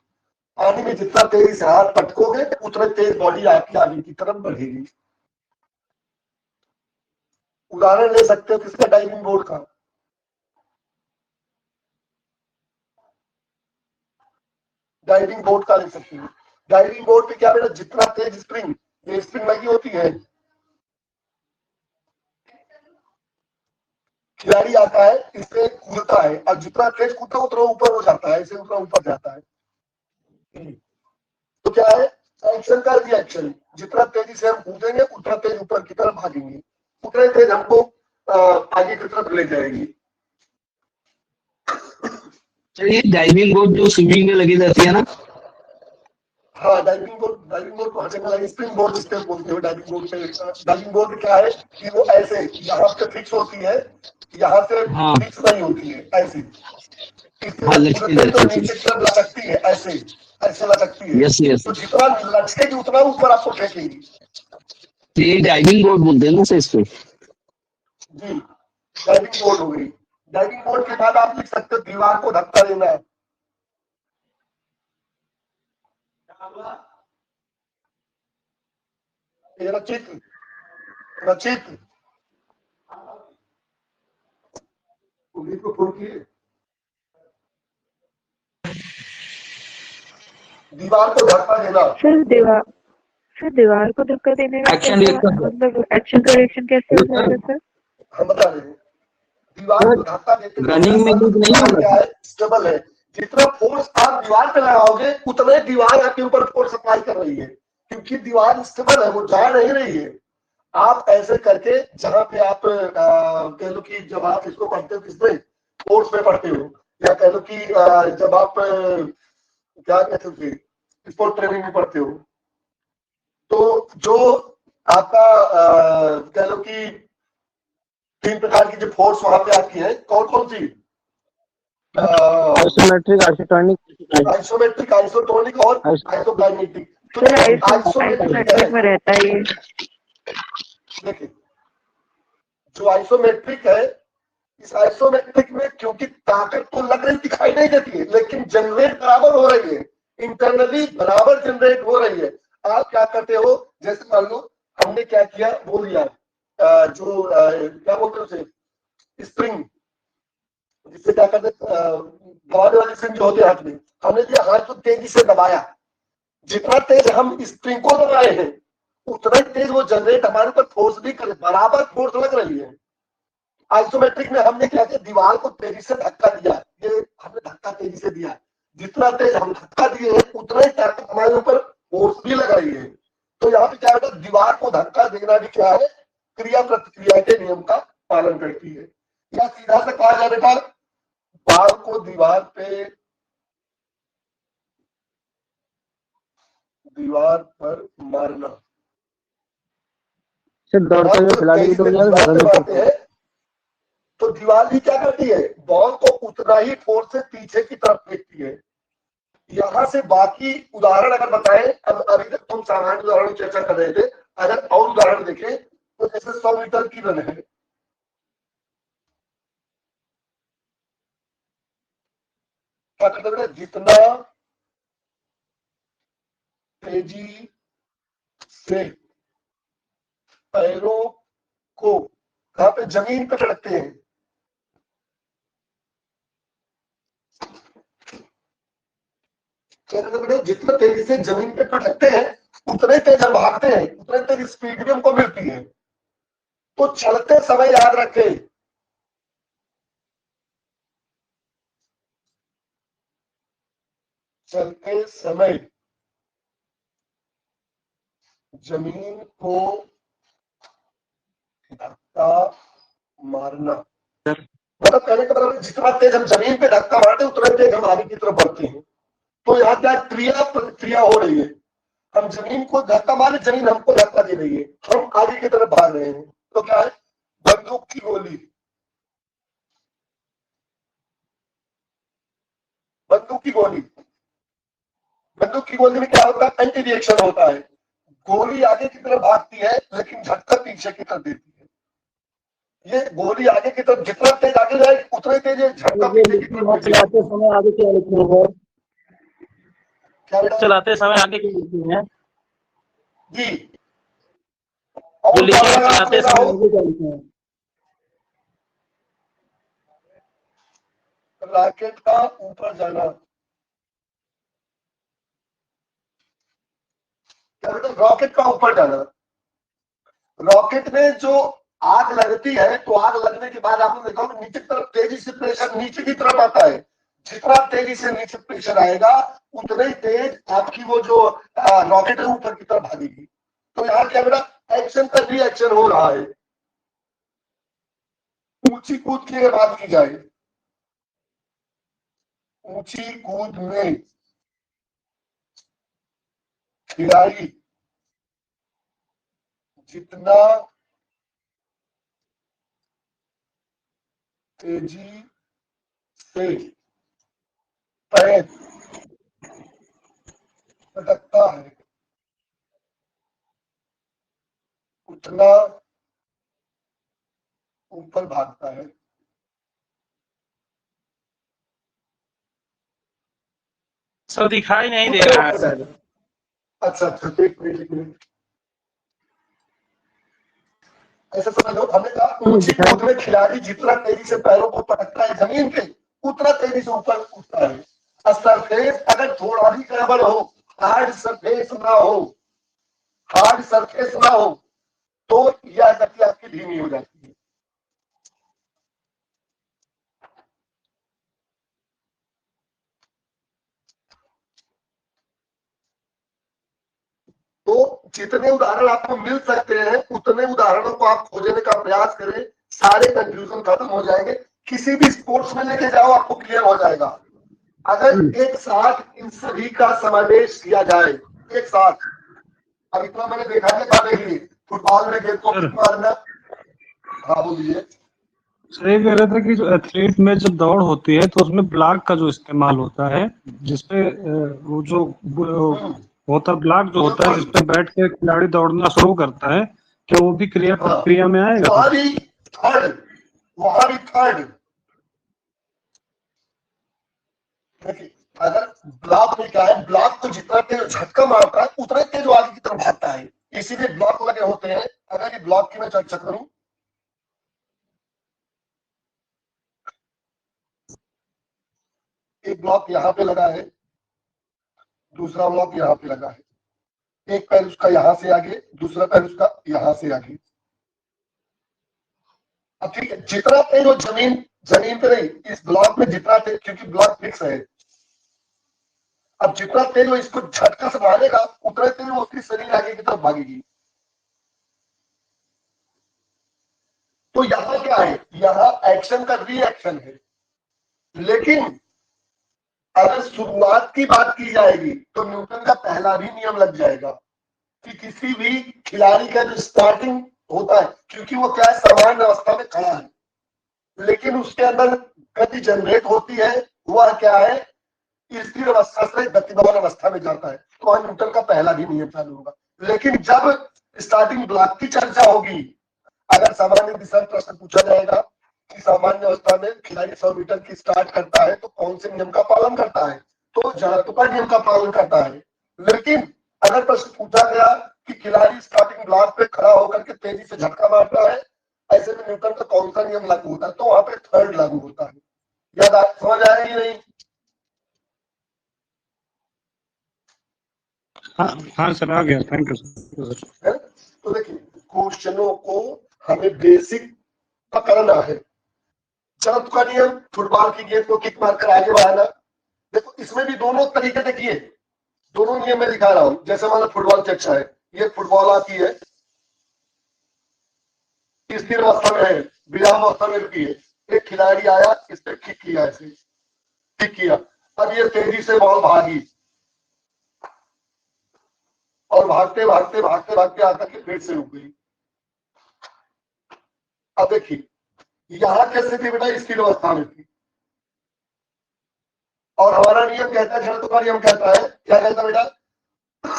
पानी में जितना तेजी से हाथ पटकोगे उतना तेज बॉडी आपकी आगे की तरफ बढ़ेगी। उदाहरण ले सकते हो किसका, डाइविंग बोर्ड का। डाइविंग बोर्ड का ले सकते हो। डाइविंग बोर्ड पे क्या बेटा, जितना तेज स्प्रिंग, ये स्प्रिंग लगी होती है, खिलाड़ी आता है इस पे कूदता है और जितना तेज कूदता है उतना ऊपर हो जाता है, इसे उतना ऊपर जाता है। तो क्या है, एक्शन का रिएक्शन, जितना तेजी से हम कूदेंगे उतना तेज ऊपर की तरफ भागेंगे, उतना तेज हमको आगे की तरफ ले जाएगी। ये डाइविंग बोर्ड जो स्विमिंग में लगी रहती है ना? हाँ, डाइविंग बोर्ड को हटाने लगे, स्प्रिंग बोर्ड जिसपे बोलते हो। डाइविंग बोर्ड क्या है कि वो ऐसे यहाँ पे फिक्स होती है, यहाँ से फिक्स नहीं होती है, ऐसे तो नीचे की तरफ लटकती है, ऐसे लटकती है। यस। तो जितना लटकेगी उतना ऊपर आपको फेंकेगी। ये डाइविंग बोर्ड बोलते हैं ना सर इसको? जी, डाइविंग बोर्ड हो गई। डाइविंग बोर्ड के बाद आप लिख सकते हो दीवार को धक्का देना। ये रचित रचित उंगली को फोड़ किए दीवार को धक्का देना। सर दीवार को धक्का देने का Action कैसा reaction, sir. मतलब एक्शन का रिएक्शन कैसे हो जाएगा सर? हम बता रहे हैं दीवार को धक्का देते रनिंग में यूज नहीं होगा। क्या है, स्टेबल है। जितना फोर्स आप दीवार पे लगाओगे उतना ही दीवार आपके ऊपर फोर्स अप्लाई कर रही है, क्योंकि दीवार स्टेबल है, वो जा नहीं रही है। आप ऐसे करके जहां पे आप कह लो कि जब आप इसको पढ़ते हो किसमें कोर्स में पढ़ते हो, या कह लो कि जब आप क्या कहते हो स्पोर्ट ट्रेनिंग में पढ़ते हो, तो जो आपका कह लो कि 3 प्रकार की जो फोर्स वहां पे आपकी है, कौन कौन सी? आइसोमेट्रिक, आइसोमेट्रिक, आइसोटोनिक और आइसोकाइनेटिक। तो सर आइसोमेट्रिक में रहता है ये। देखिए जो आइसोमेट्रिक है, इस आइसोमेट्रिक में क्योंकि ताकत तो लग रही दिखाई नहीं देती है, लेकिन जनरेट बराबर हो रही है, इंटरनली बराबर जनरेट हो रही है। आप क्या करते हो, जैसे मान लो हमने क्या किया, बोल दिया जो क्या बोलते हैं उसे, स्प्रिंग, जिससे क्या करते दबाने वाली स्प्रिंग जो होती है हाथ में, हमने दिया हाथ को तेजी से दबाया। जितना तेज हम स्प्रिंग को दबाए हैं उतना ही तेज वो जनरेट हमारे ऊपर फोर्स भी करे, बराबर फोर्स लग रही है। आइसोमेट्रिक में हमने क्या किया, दीवार को तेजी से धक्का दिया, ये हमने धक्का तेजी से दिया, जितना तेज हम धक्का दिए उतना ही ताकत हमारे ऊपर फोर्स भी लग रही है। तो यहाँ पे क्या होता है, दीवार को धक्का देना भी क्या है, क्रिया प्रतिक्रिया के नियम का पालन करती है। या सीधा से कहा जाए बेटा, बाल को दीवार पर मारना, सिर्फ दौड़ते हुए खिलाड़ी भी तो मारते हैं तो दीवार भी क्या करती है, बॉल को उतना ही फोर्स से पीछे की तरफ फेंकती है। यहाँ से बाकी उदाहरण अगर बताएं, अब अभी तक तुम सामान्य उदाहरण की चर्चा कर रहे थे, अगर और उदाहरण देखें तो जैसे 100 मीटर की रन है, क्या करते हैं, जितना तेजी से पैरों को यहाँ पे जमीन पे रखते हैं, जितना तेजी से जमीन पे पटकते हैं उतने तेज हम भागते हैं, उतने तेज स्पीड भी हमको मिलती है। तो चलते समय याद रखें, चलते समय जमीन को धक्का मारना, मतलब कहने का मतलब जितना तेज हम जमीन पे धक्का मारते हैं उतना तेज हम आगे की तरफ बढ़ते हैं। तो यहाँ क्या क्रिया प्रतिक्रिया हो रही है, हम जमीन को धक्का मारे, जमीन हमको धक्का दे रही है, हम आगे की तरफ भाग रहे हैं। तो क्या है, बंदूक की गोली, बंदूक की गोली, बंदूक की गोली में क्या होता है, एंटी रिएक्शन होता है, गोली आगे की तरफ भागती है लेकिन झटका पीछे की तरफ देती है। ये गोली आगे की तरफ जितना तेज आगे जाए उतना ही तेज झटका पीछे की तरफ देती है। चलाते समय आगे क्या लिखी है? क्या बेटा? चलाते समय आगे क्या लिखी है? जी, जो और लिखे हैं अगर आप चलाते लेना समय हो, आगे क्या लिखे हैं? रॉकेट का ऊपर जाना, क्या बेटा, रॉकेट का ऊपर जाना। रॉकेट में जो आग लगती है तो आग लगने के बाद आपने देखा होगा नीचे की तरफ तेजी से प्रेशर नीचे की तरफ आता है, जितना तेजी से नीचे प्रेशर आएगा उतने ही तेज आपकी वो जो रॉकेट है ऊपर की तरफ भागेगी। तो यहाँ क्या बेटा, एक्शन का रिएक्शन हो रहा है। ऊंची कूद की अगर बात की जाए, ऊंची कूद में खिलाड़ी जितना तेजी से पैर पटकता है उतना ऊपर भागता है। सर दिखाई नहीं दे रहा है सर। अच्छा, एक मिनट। ऐसे समझ लो, हमने कहा ऊंची कूद में खिलाड़ी जितना तेजी से पैरों को पटकता है जमीन पे उतना तेजी से ऊपर उठता है। सरफेस अगर थोड़ा भी गड़बड़ हो, हार्ड सरफेस ना हो तो यह गति आपकी धीमी हो जाती है। तो जितने उदाहरण आपको मिल सकते हैं उतने उदाहरणों को आप खोजने का प्रयास करें, सारे कंफ्यूजन खत्म हो जाएंगे। किसी भी स्पोर्ट्स में लेके जाओ आपको क्लियर हो जाएगा। अगर एक साथ इन सभी का समावेश किया जाए, एक साथ, अब इतना मैंने देखा है क्या, देखिए फुटबॉल में गेंद को किक मारना। हाँ बोलिए। सर ये कह रहे थे कि जो एथलीट में जब दौड़ होती है तो उसमें ब्लॉक का जो इस्तेमाल होता है, जिसपे वो जो होता ब्लॉक जो होता है जिसपे बैठ के खिलाड़ी दौड़ना शुरू करता है, क्या वो भी क्रिया प्रक्रिया में आएगा? वहां भी थर्ड देखिए, अगर ब्लॉक में क्या है, ब्लॉक को जितना तेज झटका मारता है उतना तेज आगे की तरफ भागता है, इसीलिए ब्लॉक लगे होते हैं। अगर ये ब्लॉक की मैं चर्चा करूं, एक ब्लॉक यहाँ पे लगा है, दूसरा ब्लॉक यहाँ पे लगा है, एक पैर उसका यहां से आगे, दूसरा पैर उसका यहां से आगे। अब ठीक है, जितना तेज वो जमीन पे नहीं, इस ब्लॉक में जितना तेज, क्योंकि ब्लॉक फिक्स है, अब जितना तेज वो इसको झटका से मारेगा उतना तेज वो उसकी शरीर आगे की तरफ भागेगी। तो यहां क्या है, यहां एक्शन का रिएक्शन है। लेकिन अगर शुरुआत की बात की जाएगी तो न्यूटन का पहला भी नियम लग जाएगा कि किसी भी खिलाड़ी का जो स्टार्टिंग होता है, क्योंकि वो क्या है, सामान्य अवस्था में खड़ा है, लेकिन उसके अंदर गति जनरेट होती है, वह क्या है, स्थिर अवस्था से गतिमान अवस्था में जाता है। तो वहां न्यूटन का पहला भी नियम चालू होगा। लेकिन जब स्टार्टिंग ब्लॉक की चर्चा होगी, अगर सामान्य दिशा में प्रश्न पूछा जाएगा कि सामान्य अवस्था में खिलाड़ी 100 मीटर की स्टार्ट करता है तो कौन से नियम का पालन करता है, तो जड़त्व का नियम का पालन करता है। लेकिन अगर प्रश्न पूछा गया कि खिलाड़ी स्टार्टिंग ब्लॉक पे खड़ा होकर के तेजी से झटका मारता है, ऐसे में न्यूटन का कौन सा नियम लागू होता है, तो वहां पे थर्ड लागू होता है। याद समझ आएगी नहीं? हाँ सर, आ गया, थैंक यू सर। तो देखिए, क्वेश्चनों को हमें बेसिक पकड़ना है। जड़त्व का नियम, फुटबॉल की गेंद को किक मारकर आगे बढ़ाना। देखो इसमें भी दोनों तरीके देखिए, दोनों नियम में दिखा रहा हूं। जैसे मान लो फुटबॉल की अच्छा है, ये फुटबॉल आती है, स्थिर अवस्था में है, विराम अवस्था में रुकी है, एक खिलाड़ी आया, इस पे किक किया, ऐसे किक किया, अब ये तेजी से बॉल भागी और भागते भागते भागते भागते आकर के फिर से रुक गई। अब देखिए यहां कैसे थी बेटा, स्थिर अवस्था में थी, और हमारा नियम कहता है, जड़त्व का नियम कहता है, क्या कहता है बेटा,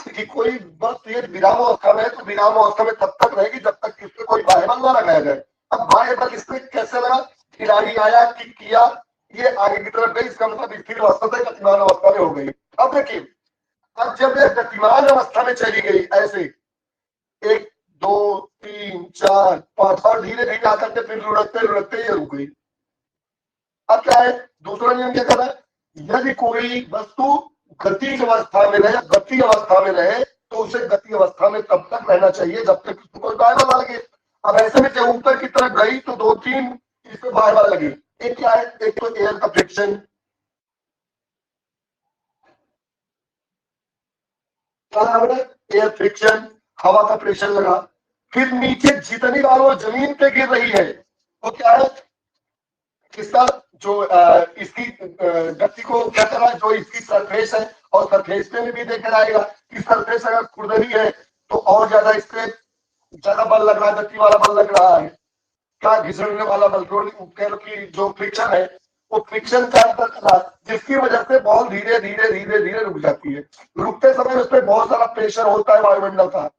कि कोई वस्तु ये विराम अवस्था में है तो विराम अवस्था में तब तक रहेगी जब तक इस पे कोई बाह्य बल ना लगाया जाए। अब बाह्य बल इस पे कैसे लगा, खिलाड़ी आया, किक किया, ये आगे की तरफ गई, इसका मतलब स्थिर अवस्था से गतिमान अवस्था में हो गई। अब देखिए, अब जब ये गतिमान अवस्था में चली गई, ऐसे 1 2 3 4 5 और धीरे धीरे आकर के फिर लुढ़कते लुढ़कते ये रुक गई। अब क्या है, दूसरा नियम क्या कहता है, यदि कोई वस्तु गतिज अवस्था में रहे, गति अवस्था में रहे, तो उसे गति अवस्था में तब तक रहना चाहिए जब तक उसको कोई बार बल लगे। अब ऐसे में जब ऊपर की तरफ गई तो 2-3 इसमें बार बार लगे। एक क्या है, एक तो एयर का फ्रिक्शन, एयर फ्रिक्शन, हवा का प्रेशर लगा। फिर नीचे जितनी बार वो जमीन पे गिर रही है वो क्या है, किसका, जो इसकी गति को क्या कर रहा है, जो इसकी सरफेस है, और सरफेस पे भी देखकर आएगा कि सरफेस अगर खुरदरी है तो और ज्यादा इस पे ज्यादा बल लग रहा है, गति वाला बल लग रहा है, क्या घिसड़ने वाला बल, कह लो कि जो फ्रिक्शन है वो फ्रिक्शन का अंतर कर रहा है, जिसकी वजह से बॉल धीरे धीरे धीरे धीरे रुक जाती है। रुकते समय उस पर बहुत सारा प्रेशर होता है वायुमंडल का,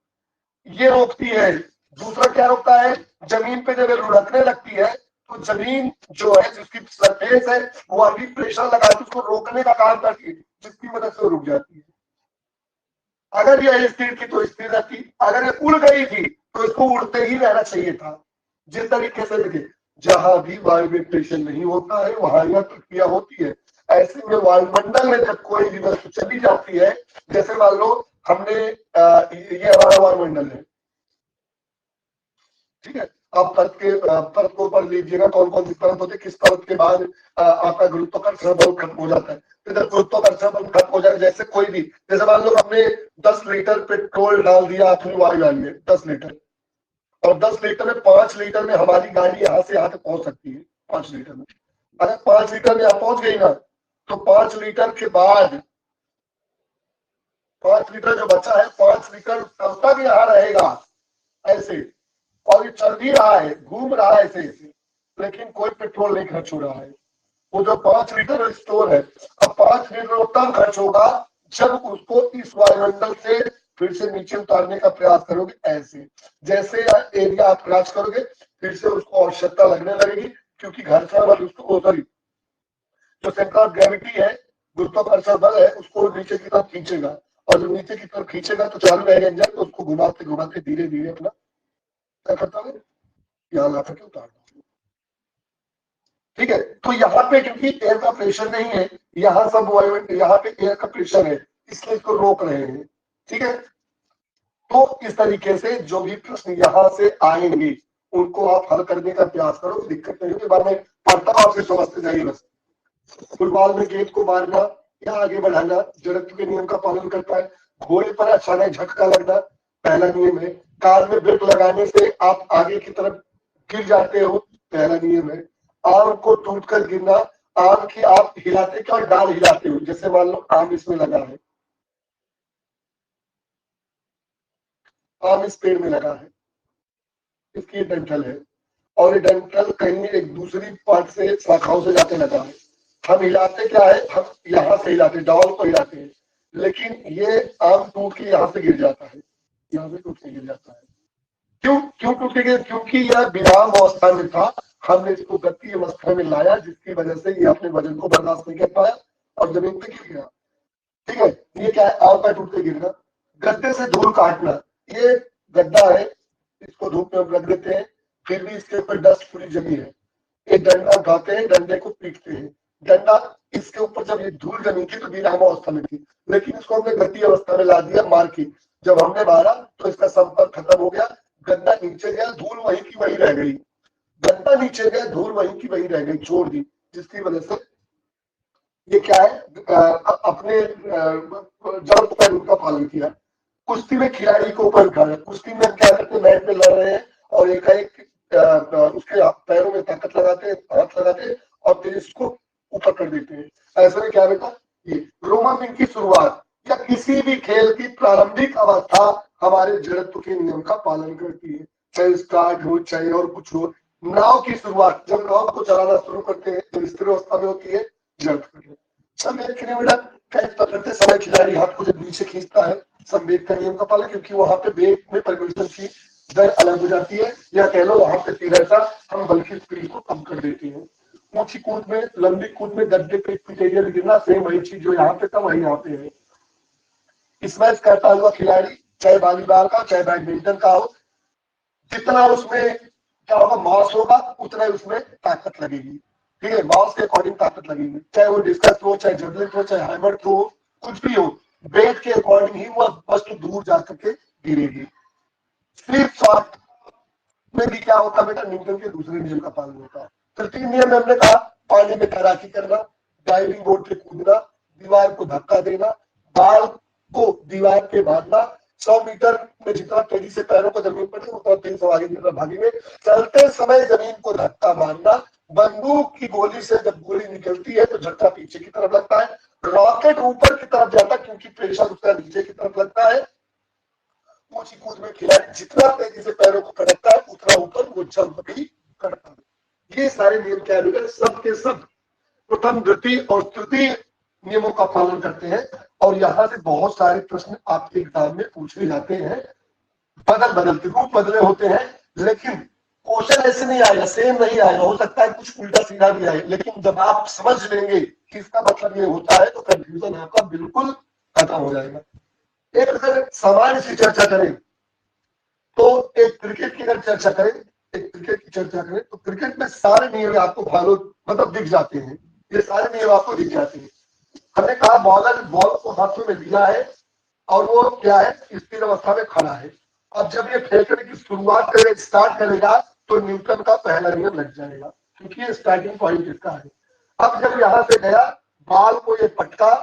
ये रोकती है। दूसरा क्या रोकता है, जमीन पे जब लुढ़कने लगती है तो जमीन जो है, जिसकी सरफेस है, वो अभी प्रेशर लगा के उसको रोकने का काम करती है, जिसकी मदद से रुक जाती है। अगर ये स्थिर थी तो स्थिर रहती, अगर ये उड़ गई थी तो इसको उड़ते ही रहना चाहिए था। जिस तरीके से देखिए, जहां भी वायु में प्रेशर नहीं होता है वहां यह प्रक्रिया होती है। ऐसे में वायुमंडल में जब कोई भी वस्तु चली जाती है, जैसे मान लो हमने ये हमारा वायुमंडल है, ठीक है। आप परत को ऊपर लीजिएगा, कौन कौन सी परत होती है, किस परत के बाद आपका गुरुत्वाकर्षण बल खत्म हो जाता है। तो जब गुरुत्वाकर्षण बल खत्म हो जाए, जैसे कोई भी, जैसे मान लो हमने 10 लीटर पेट्रोल डाल दिया अपनी वायु डाल में 10 लीटर, और 10 लीटर में 5 लीटर में हमारी गाड़ी यहाँ से यहाँ तक पहुंच सकती है। 5 लीटर में अगर 5 लीटर में यहाँ पहुंच गई ना, तो 5 लीटर के बाद 5 लीटर जो बचा है, 5 लीटर तब तक यहाँ रहेगा ऐसे, और ये चल भी रहा है, घूम रहा है ऐसे, लेकिन कोई पेट्रोल नहीं खर्च हो रहा है। वो जो 5 लीटर स्टोर है, अब 5 लीटर तब खर्च होगा जब उसको इस वायुमंडल से फिर से नीचे उतारने का प्रयास करोगे। ऐसे जैसे एरिया आप क्रॉस करोगे, फिर से उसको आवश्यकता लगने लगेगी, क्योंकि घर्षण बल उसको सॉरी जो सेंटर ऑफ ग्रेविटी है, गुरुत्वाकर्षण बल है, उसको नीचे की तरफ खींचेगा, और जब नीचे की तरफ खींचेगा तो चालू रहेगा इंजन, तो उसको घुमाते घुमाते धीरे धीरे अपना क्या करता है, यहाँ ला करके उतार दो। ठीक है, तो यहाँ पे क्योंकि एयर का प्रेशर नहीं है, यहाँ सब वायु, यहाँ पे एयर का प्रेशर है, इसलिए इसको रोक रहे हैं। ठीक है, तो इस तरीके से जो भी प्रश्न यहाँ से आएंगे उनको आप हल करने का प्रयास करो, दिक्कत नहीं होगी। बाद में पढ़ता हूं, आपसे समझते जाइए बस। फुटबॉल में गेंद को मारना या आगे बढ़ाना जड़त्व के नियम का पालन करता है। घोड़े पर अचानक झटका लगना पहला नियम है। कार में ब्रेक लगाने से आप आगे की तरफ गिर जाते हो, पहला नियम है। आम को टूटकर गिरना, आम की आप हिलाते क्या और डाल हिलाते हो, जैसे मान लो आम इसमें लगा है, आम इस पेड़ में लगा है, इसकी डंठल है, और ये डंठल कहीं एक दूसरी पार्ट से शाखाओं से जाते लगा है। हम हिलाते क्या है, हम यहाँ से हिलाते, डाल को हिलाते हैं, लेकिन ये आम टूट के यहाँ से गिर जाता है, यहाँ से टूट के गिर जाता है। क्यों क्यों टूट के गिर? क्योंकि यह विराम अवस्था में था, हमने इसको गति अवस्था में लाया, जिसकी वजह से ये अपने वजन को बर्दाश्त नहीं कर पाया और जमीन पे गिर गया। ठीक है, ये क्या है, आम का टूट के गिरना। गद्दे से धूल काटना, ये गद्दा है, इसको धूप में हम रख देते हैं, फिर भी इसके ऊपर डस्ट पूरी जमी है, एक डंडा उठाते हैं, डंडे को पीटते हैं, डंडा इसके ऊपर जब ये धूल जमी थी तो विराम अवस्था में थी, लेकिन इसको हमने गति अवस्था में ला दिया मार के। जब हमने मारा तो इसका संपर्क खत्म हो गया, गद्दा नीचे गया, धूल वहीं की वहीं रह गई, गद्दा नीचे गया, धूल वहीं की वहीं रह गई, छोड़ दी, जिसकी वजह से ये क्या है, अपने जड़ कानून का पालन किया। कुश्ती में खिलाड़ी को ऊपर उठाया, कुश्ती में क्या करते हैं, मैट में लड़ रहे हैं और एकाएक उसके पैरों में ताकत लगाते हैं, हाथ लगाते हैं और फिर इसको ऊपर कर देते हैं। ऐसे में क्या बेटा, ये रोमांच की शुरुआत या किसी भी खेल की प्रारंभिक अवस्था हमारे जड़त्व के नियम का पालन करती है, चाहे स्टार्ट हो चाहे और कुछ हो। नाव की शुरुआत जब नाव को चलाना शुरू करते हैं तो स्थिर अवस्था में होती है, जड़त्व। संवेग के बेटा कैच पकड़ते समय खिलाड़ी हाथ को जब नीचे खींचता है, संवेग का नियम का पालन, क्योंकि वहां पे वेग में परिवर्तन की दर अलग हो जाती है, या कह लो वहां पे तीव्रता हम बल की स्पीड को कम कर देते हैं। ऊंची कूद में, लंबी कूद में गड्ढे पे पिटेरियल गिरना, सेम वही चीज जो यहाँ पे था वही यहाँ पे है। स्मैश करता हुआ खिलाड़ी, चाहे वॉलीबॉल का चाहे बैडमिंटन का हो, जितना उसमें क्या होगा, मास होगा, उतना ही उसमें ताकत लगेगी। ठीक है, मास के अकॉर्डिंग ताकत लगेगी, चाहे वो डिस्कस थ्रो, चाहे जेवलिन थ्रो, चाहे हैमर थ्रो, कुछ भी हो, वेट के अकॉर्डिंग ही वो वस्तु दूर जा करके गिरेगी। स्लिप शॉट में भी क्या होता है बेटा, न्यूटन के दूसरे नियम का पालन होता है। तृतीय नियम में हमने कहा पानी में तैराकी करना, डाइविंग बोर्ड से कूदना, दीवार को धक्का देना, बाल को दीवार पे बांधना, 100 मीटर में जितना तेजी से पैरों को जमीन पर उतना तेजी से आगे की तरफ भागेंगे, चलते समय जमीन को धक्का मारना, बंदूक की गोली से जब गोली निकलती है तो झटका पीछे की तरफ लगता है, रॉकेट ऊपर की तरफ जाता है क्योंकि प्रेशर उसका नीचे की तरफ लगता है। ऊंची कूद में खिलाड़ी जितना तेजी से पैरों को पटकता है उतना ऊपर वो जंप भी करता है। ये सारे नियम क्या है, सब के सब प्रथम द्वितीय और तृतीय नियमों का पालन करते हैं, और यहाँ से बहुत सारे प्रश्न आपके एग्जाम में पूछे जाते हैं। बदलते रूप बदले होते हैं, लेकिन क्वेश्चन ऐसे नहीं आएगा, सेम नहीं आएगा, हो सकता है कुछ उल्टा सीधा भी आए, लेकिन जब आप समझ लेंगे कि इसका मतलब ये होता है तो कंफ्यूजन आपका बिल्कुल खत्म हो जाएगा। एक अगर सामान्य सी चर्चा करें तो एक क्रिकेट की अगर चर्चा करें एक क्रिकेट की चर्चा करें तो क्रिकेट में सारे नियम आपको फॉलो मतलब दिख जाते हैं, ये सारे नियम आपको दिख जाते हैं। हमने कहा बॉलर बॉल को हाथों में लिया है और वो क्या है, स्थिर अवस्था में खड़ा है। अब जब ये फेंकने की शुरुआत करेगा, स्टार्ट करेगा, तो न्यूटन का पहला नियम लग जाएगा, क्योंकि ये स्टार्टिंग पॉइंट इसका है। अब जब यहाँ से गया, बॉल को ये पटका,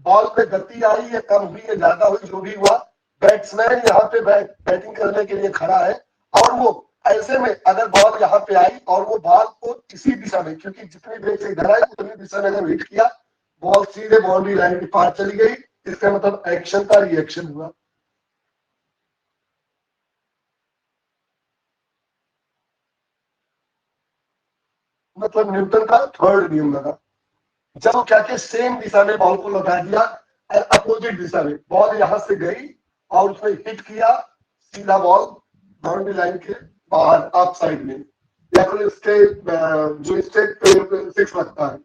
बॉल पे गति आई, ये कम हुई, ये ज्यादा हुई, जो भी हुआ, बैट्समैन यहाँ पे बैटिंग करने के लिए खड़ा है, और वो ऐसे में अगर बॉल यहाँ पे आई और वो बॉल को इसी दिशा में, क्योंकि जितनी बेस से इधर आई उतनी दिशा में अगर हिट किया, बॉल सीधे बाउंड्री लाइन के पार चली गई, इसका मतलब एक्शन का रिएक्शन हुआ। मतलब न्यूटन का थर्ड नियम लगा। जब वो क्या के सेम दिशा में बॉल को लगा दिया, अपोजिट दिशा में बॉल यहां से गई और उसने हिट किया, सीधा बॉल बाउंड्री लाइन के बाहर ऑफ साइड में, या फिर उसके जो स्टेट सिक्स लगता है।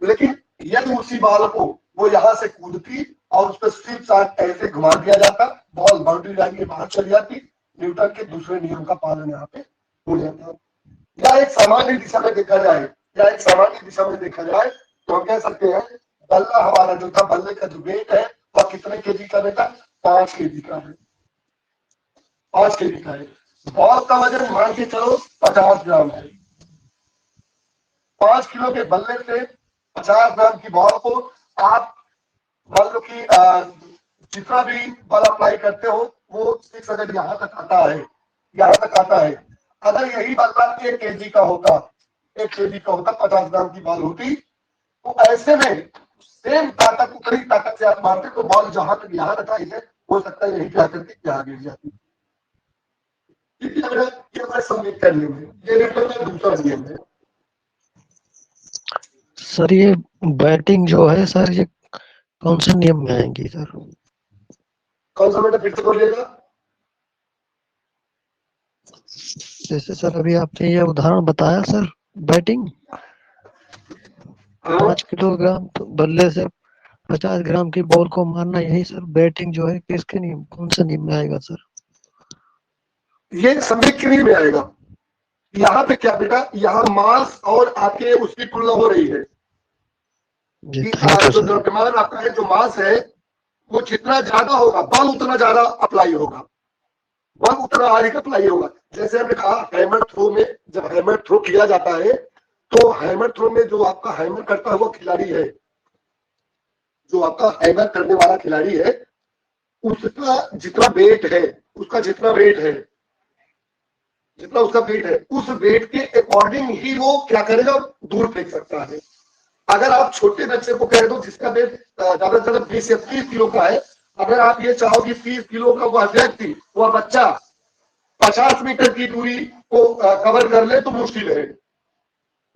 लेकिन यदि उसी बॉल को वो यहाँ से कूदती और उस पर स्लिप शॉट ऐसे घुमा दिया जाता, बॉल बाउंड्री लाइन के बाहर चली जाती, न्यूटन के दूसरे नियम का पालन यहाँ पे हो जाता। या एक सामान्य दिशा में देखा जाए, तो हम कह सकते हैं बल्ला हमारा जो था, बल्ले का जो वेट है वह कितने केजी का बेटा, 5 केजी का है, 5 केजी का है। बॉल का वजन मान के चलो 50 ग्राम है। 5 किलो के बल्ले से 50 ग्राम की बॉल को आप मान लो कि जितना भी बल अप्लाई करते हो वो 6 अगर यहाँ तक आता है, अगर यही बल्ला 1 केजी का होता, 50 ग्राम की बॉल होती, तो ऐसे में सेम ताकत, उतनी ताकत से आप मारते तो बॉल जहां तक यहाँ तक आई है, हो सकता है यही क्या करके यहाँ गिर जाती। ये समझ कर लेंगे, ये दूसरा नियम है। सर ये बैटिंग जो है सर, ये कौन से नियम में आएंगी सर? कौन सा बेटा, फिर से बोलिएगा। जैसे सर अभी आपने ये उदाहरण बताया सर, बैटिंग 5 किलोग्राम तो बल्ले से 50 ग्राम की बॉल को मारना, यही सर बैटिंग जो है किसके नियम, कौन से नियम में आएगा सर? ये समय के लिए में आएगा। यहाँ पे क्या बेटा, यहाँ मास और आपके उसकी तुलना हो रही है जी, जो द्रव्यमान आपका है, जो मास है, वो जितना ज्यादा होगा बल उतना ज्यादा अप्लाई होगा, बल उतना अधिक अप्लाई होगा। जैसे हमने कहा हैमर थ्रो में, जब हैमर थ्रो किया जाता है तो हैमर थ्रो में जो आपका हैमर करता हुआ खिलाड़ी है, जो आपका हैमर करने वाला खिलाड़ी है, उसका जितना वेट है, जितना उसका वेट है, उस वेट के अकॉर्डिंग ही वो क्या करेगा, दूर फेंक सकता है। अगर आप छोटे बच्चे को कह दो जिसका वेट ज्यादा से ज्यादा 20 या 30 किलो का है, अगर आप ये चाहो कि 30 किलो का वह व्यक्ति, वह बच्चा 50 मीटर की दूरी को कवर कर ले तो मुश्किल है।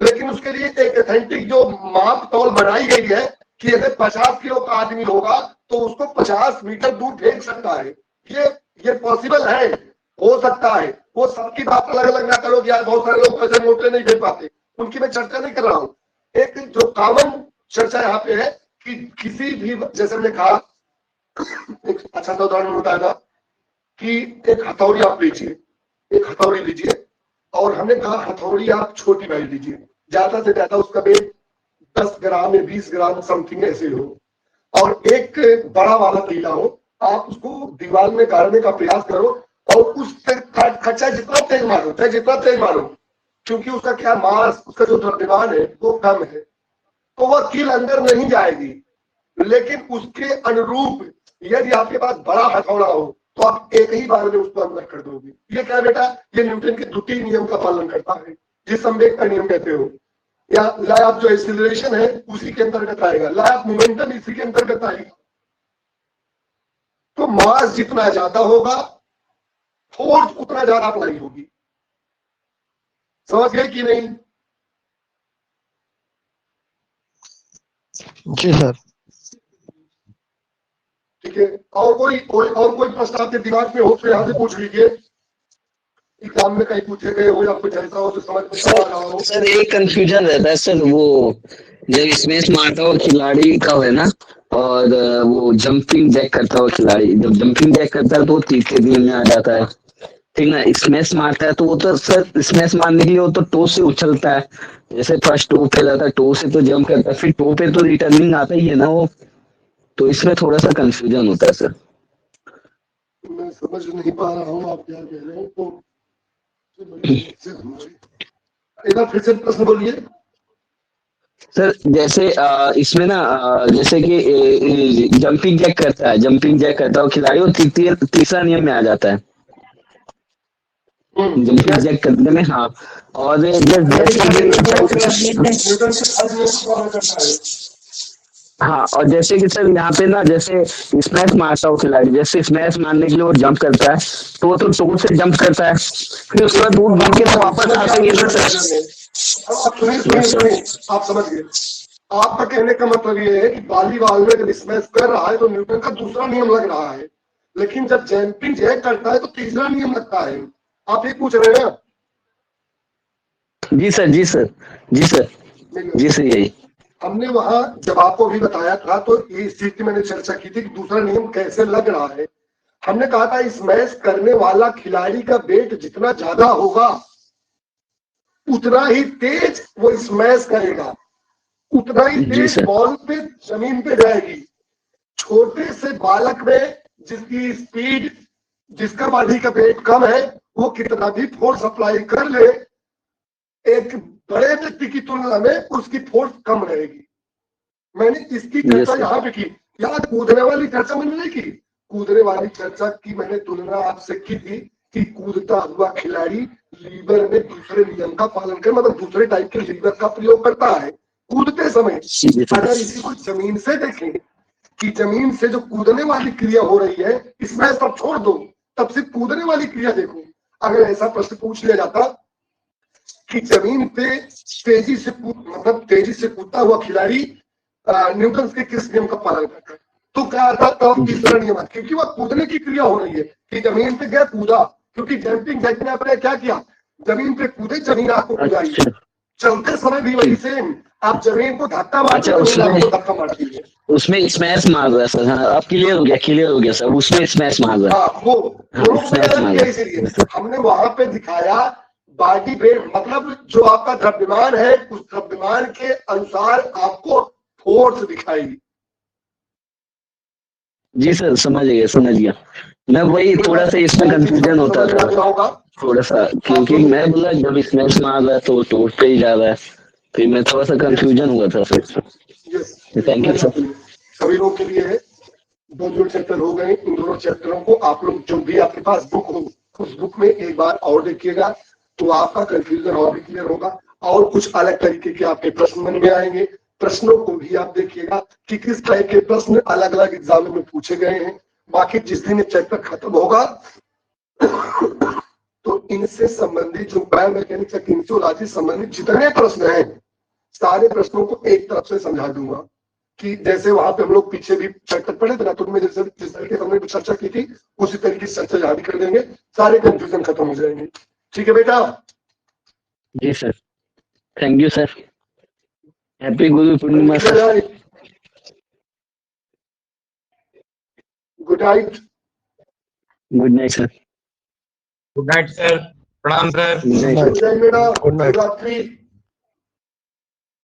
लेकिन उसके लिए एक ऑथेंटिक जो माप तौल बनाई गई है कि अगर 50 किलो का आदमी होगा तो उसको 50 मीटर दूर फेंक सकता है। ये पॉसिबल है, हो सकता है। वो सबकी बात अलग अलग ना करो कि यार बहुत सारे लोग ऐसे मोटे नहीं फेंक पाते, उनकी मैं चर्चा नहीं कर रहा हूँ। एक जो कॉमन चर्चा यहाँ पे है कि किसी भी, जैसे हमने कहा, एक अच्छा सा उदाहरण बताया था कि एक हथौड़ी आप लीजिए, एक हथौड़ी लीजिए, और हमने कहा हथौड़ी आप छोटी बैठ लीजिए, ज्यादा से ज्यादा उसका वेट 10 ग्राम या 20 ग्राम समथिंग ऐसे हो, और एक बड़ा वाला तीला हो, आप उसको दीवार में गाड़ने का प्रयास करो और उस खच्चा जितना तेज मारो, चाहे जितना तेज मारो, क्योंकि उसका क्या मास, उसका जो द्रव्यमान है वो कम है, तो वह कील अंदर नहीं जाएगी। लेकिन उसके अनुरूप यदि आपके पास बड़ा हथौड़ा हो तो आप एक ही बार में उसको अंदर कर दोगे। ये क्या बेटा, ये न्यूटन के द्वितीय नियम का पालन करता है, जिस संवेग का नियम कहते हो, या लॉ ऑफ जो एक्सीलरेशन है उसी के अंतर्गत आएगा, लॉ ऑफ मोमेंटम इसी के अंतर्गत आएगा। तो मास जितना ज्यादा होगा, फोर्स उतना ज्यादा अप्लाई होगी। समझ गए कि नहीं? जी सर। ठीक है, और कोई प्रश्न आपके दिमाग में हो तो यहाँ से पूछ लीजिए, एग्जाम में कहीं पूछे गए हो या कुछ ऐसा हो तो समझ में आ रहा हो। सर एक कंफ्यूजन रहता है सर, वो जब स्मेश मारता हुआ खिलाड़ी का है ना, और वो जंपिंग जैक करता हुआ खिलाड़ी जब जंपिंग जैक करता है तो तीसरे नियम में आ जाता है, ठीक ना, स्मैश मारता है तो वो तो सर स्मैश मारने के लिए वो तो टो से उछलता है, जैसे फर्स्ट टो पे जाता है, टो से तो जंप करता है, फिर टो पे तो रिटर्निंग आता ही है ना वो, तो इसमें थोड़ा सा कंफ्यूजन होता है सर। मैं समझ नहीं पा रहा हूँ आप क्या कह रहे हैं, तो एक बार फिर से प्रश्न बोलिए। सर जैसे इसमें ना जैसे कि जंपिंग जैक करता है, जंपिंग जैक करता है वो खिलाड़ी, वो तीसरा नियम में आ जाता है जंपिंग जैक करने में। हाँ, और हाँ, और जैसे कि सर यहाँ पे ना जैसे स्मैश मारता हो खिलाड़ी, जैसे स्मैश मारने के लिए वो जंप करता है तो वो तो टोट से जंप करता है, फिर उसके बाद वो गिर के तो वापस आता ही है ना सर। सुनिए, आप समझ गए। आपका कहने का मतलब ये है कि वॉलीबॉल में जब स्मैश कर रहा है तो न्यूटन का दूसरा नियम लग रहा है, लेकिन जब जंपिंग जैक करता है तो तीसरा नियम लगता है। आप ये पूछ रहे हैं? जी सर, जी सर, जी सर, जी सर, यही हमने वहां जब आपको भी बताया था तो इस चीज की मैंने चर्चा की थी कि दूसरा नियम कैसे लग रहा है। हमने कहा था स्मैश करने वाला खिलाड़ी का वेट जितना ज्यादा होगा उतना ही तेज वो स्मैश करेगा, उतना ही तेज बॉल पे जमीन पे जाएगी। छोटे से बालक में जिसकी स्पीड, जिसका बॉडी का वेट कम है, वो कितना भी फोर्स अप्लाई कर ले, एक बड़े व्यक्ति की तुलना में उसकी फोर्स कम रहेगी। मैंने इसकी चर्चा यहाँ पे की। यहाँ कूदने वाली चर्चा मैंने नहीं की। कूदने वाली चर्चा की मैंने तुलना आपसे की थी कि कूदता हुआ खिलाड़ी लीवर में दूसरे नियम का पालन कर, मतलब दूसरे टाइप के लीवर का प्रयोग करता है कूदते समय। अगर इसी को जमीन से देखें कि जमीन से जो कूदने वाली क्रिया हो रही है, इसमें सब छोड़ दो, तब सिर्फ कूदने वाली क्रिया देखो। अगर ऐसा प्रश्न पूछ लिया जाता कि जमीन पे तेजी से तेजी से कूदता हुआ खिलाड़ी न्यूटन के किस नियम का पालन करता है, तो क्या आता तब तीसरा नियम, क्योंकि वह कूदने की क्रिया हो रही है कि जमीन पे गया कूदा, क्योंकि जंपिंग जैक ने अपने क्या किया, जमीन पे कूदे, जमीन आपको कूदाई। चलते समय भी वही सेम, आप जमीन को धक्का मारते हैं, जमीन आपको धक्का मारती है। उसमें स्मैश मार रहा है सर। हाँ, अब क्लियर हो गया, क्लियर हो गया सर, उसमें स्मैश मार रहा है। हाँ, वो इसीलिए हमने वहां पे दिखाया बॉडी वेट, मतलब जो आपका द्रव्यमान है उस द्रव्यमान के अनुसार आपको फोर्स दिखाएगी। जी सर, समझ गया, समझ गया। मैं वही थोड़ा सा इसमें कंफ्यूजन होता था थोड़ा सा, क्योंकि मैं बोला जब स्मैश मार रहा है तो टोट पे ही जा रहा है, फिर मैं थोड़ा सा कंफ्यूजन हुआ था सर। Thank you sir. सभी लोग के लिए है, दो जो चैप्टर हो गए, इन दोनों चैप्टरों को आप लोग जो भी आपके पास बुक हो उस बुक में एक बार और देखिएगा तो आपका कंफ्यूजन और भी क्लियर होगा, और कुछ अलग तरीके के आपके प्रश्न मन में आएंगे। प्रश्नों को भी आप देखिएगा कि किस टाइप के प्रश्न अलग अलग एग्जाम में पूछे गए हैं। बाकी जिस दिन ये चैप्टर खत्म होगा तो इनसे संबंधित जो बायोमैकेनिक्स या किनेसियोलॉजी संबंधित जितने प्रश्न हैं सारे प्रश्नों को एक तरफ से समझा दूंगा, कि जैसे वहां पे हम लोग पीछे भी चैप्टर पढ़े थे ना, तो उनमें जैसे जिस तरीके से हमने चर्चा की थी उसी तरीके से चर्चा यहाँ भी कर देंगे, सारे कंफ्यूजन खत्म हो जाएंगे। ठीक है बेटा? जी sir, thank you sir. Happy Guru Purnima sir. Good night. Good night sir. Good night sir, प्रणाम सर। गुड नाइट बेटा, गुड रात्रि।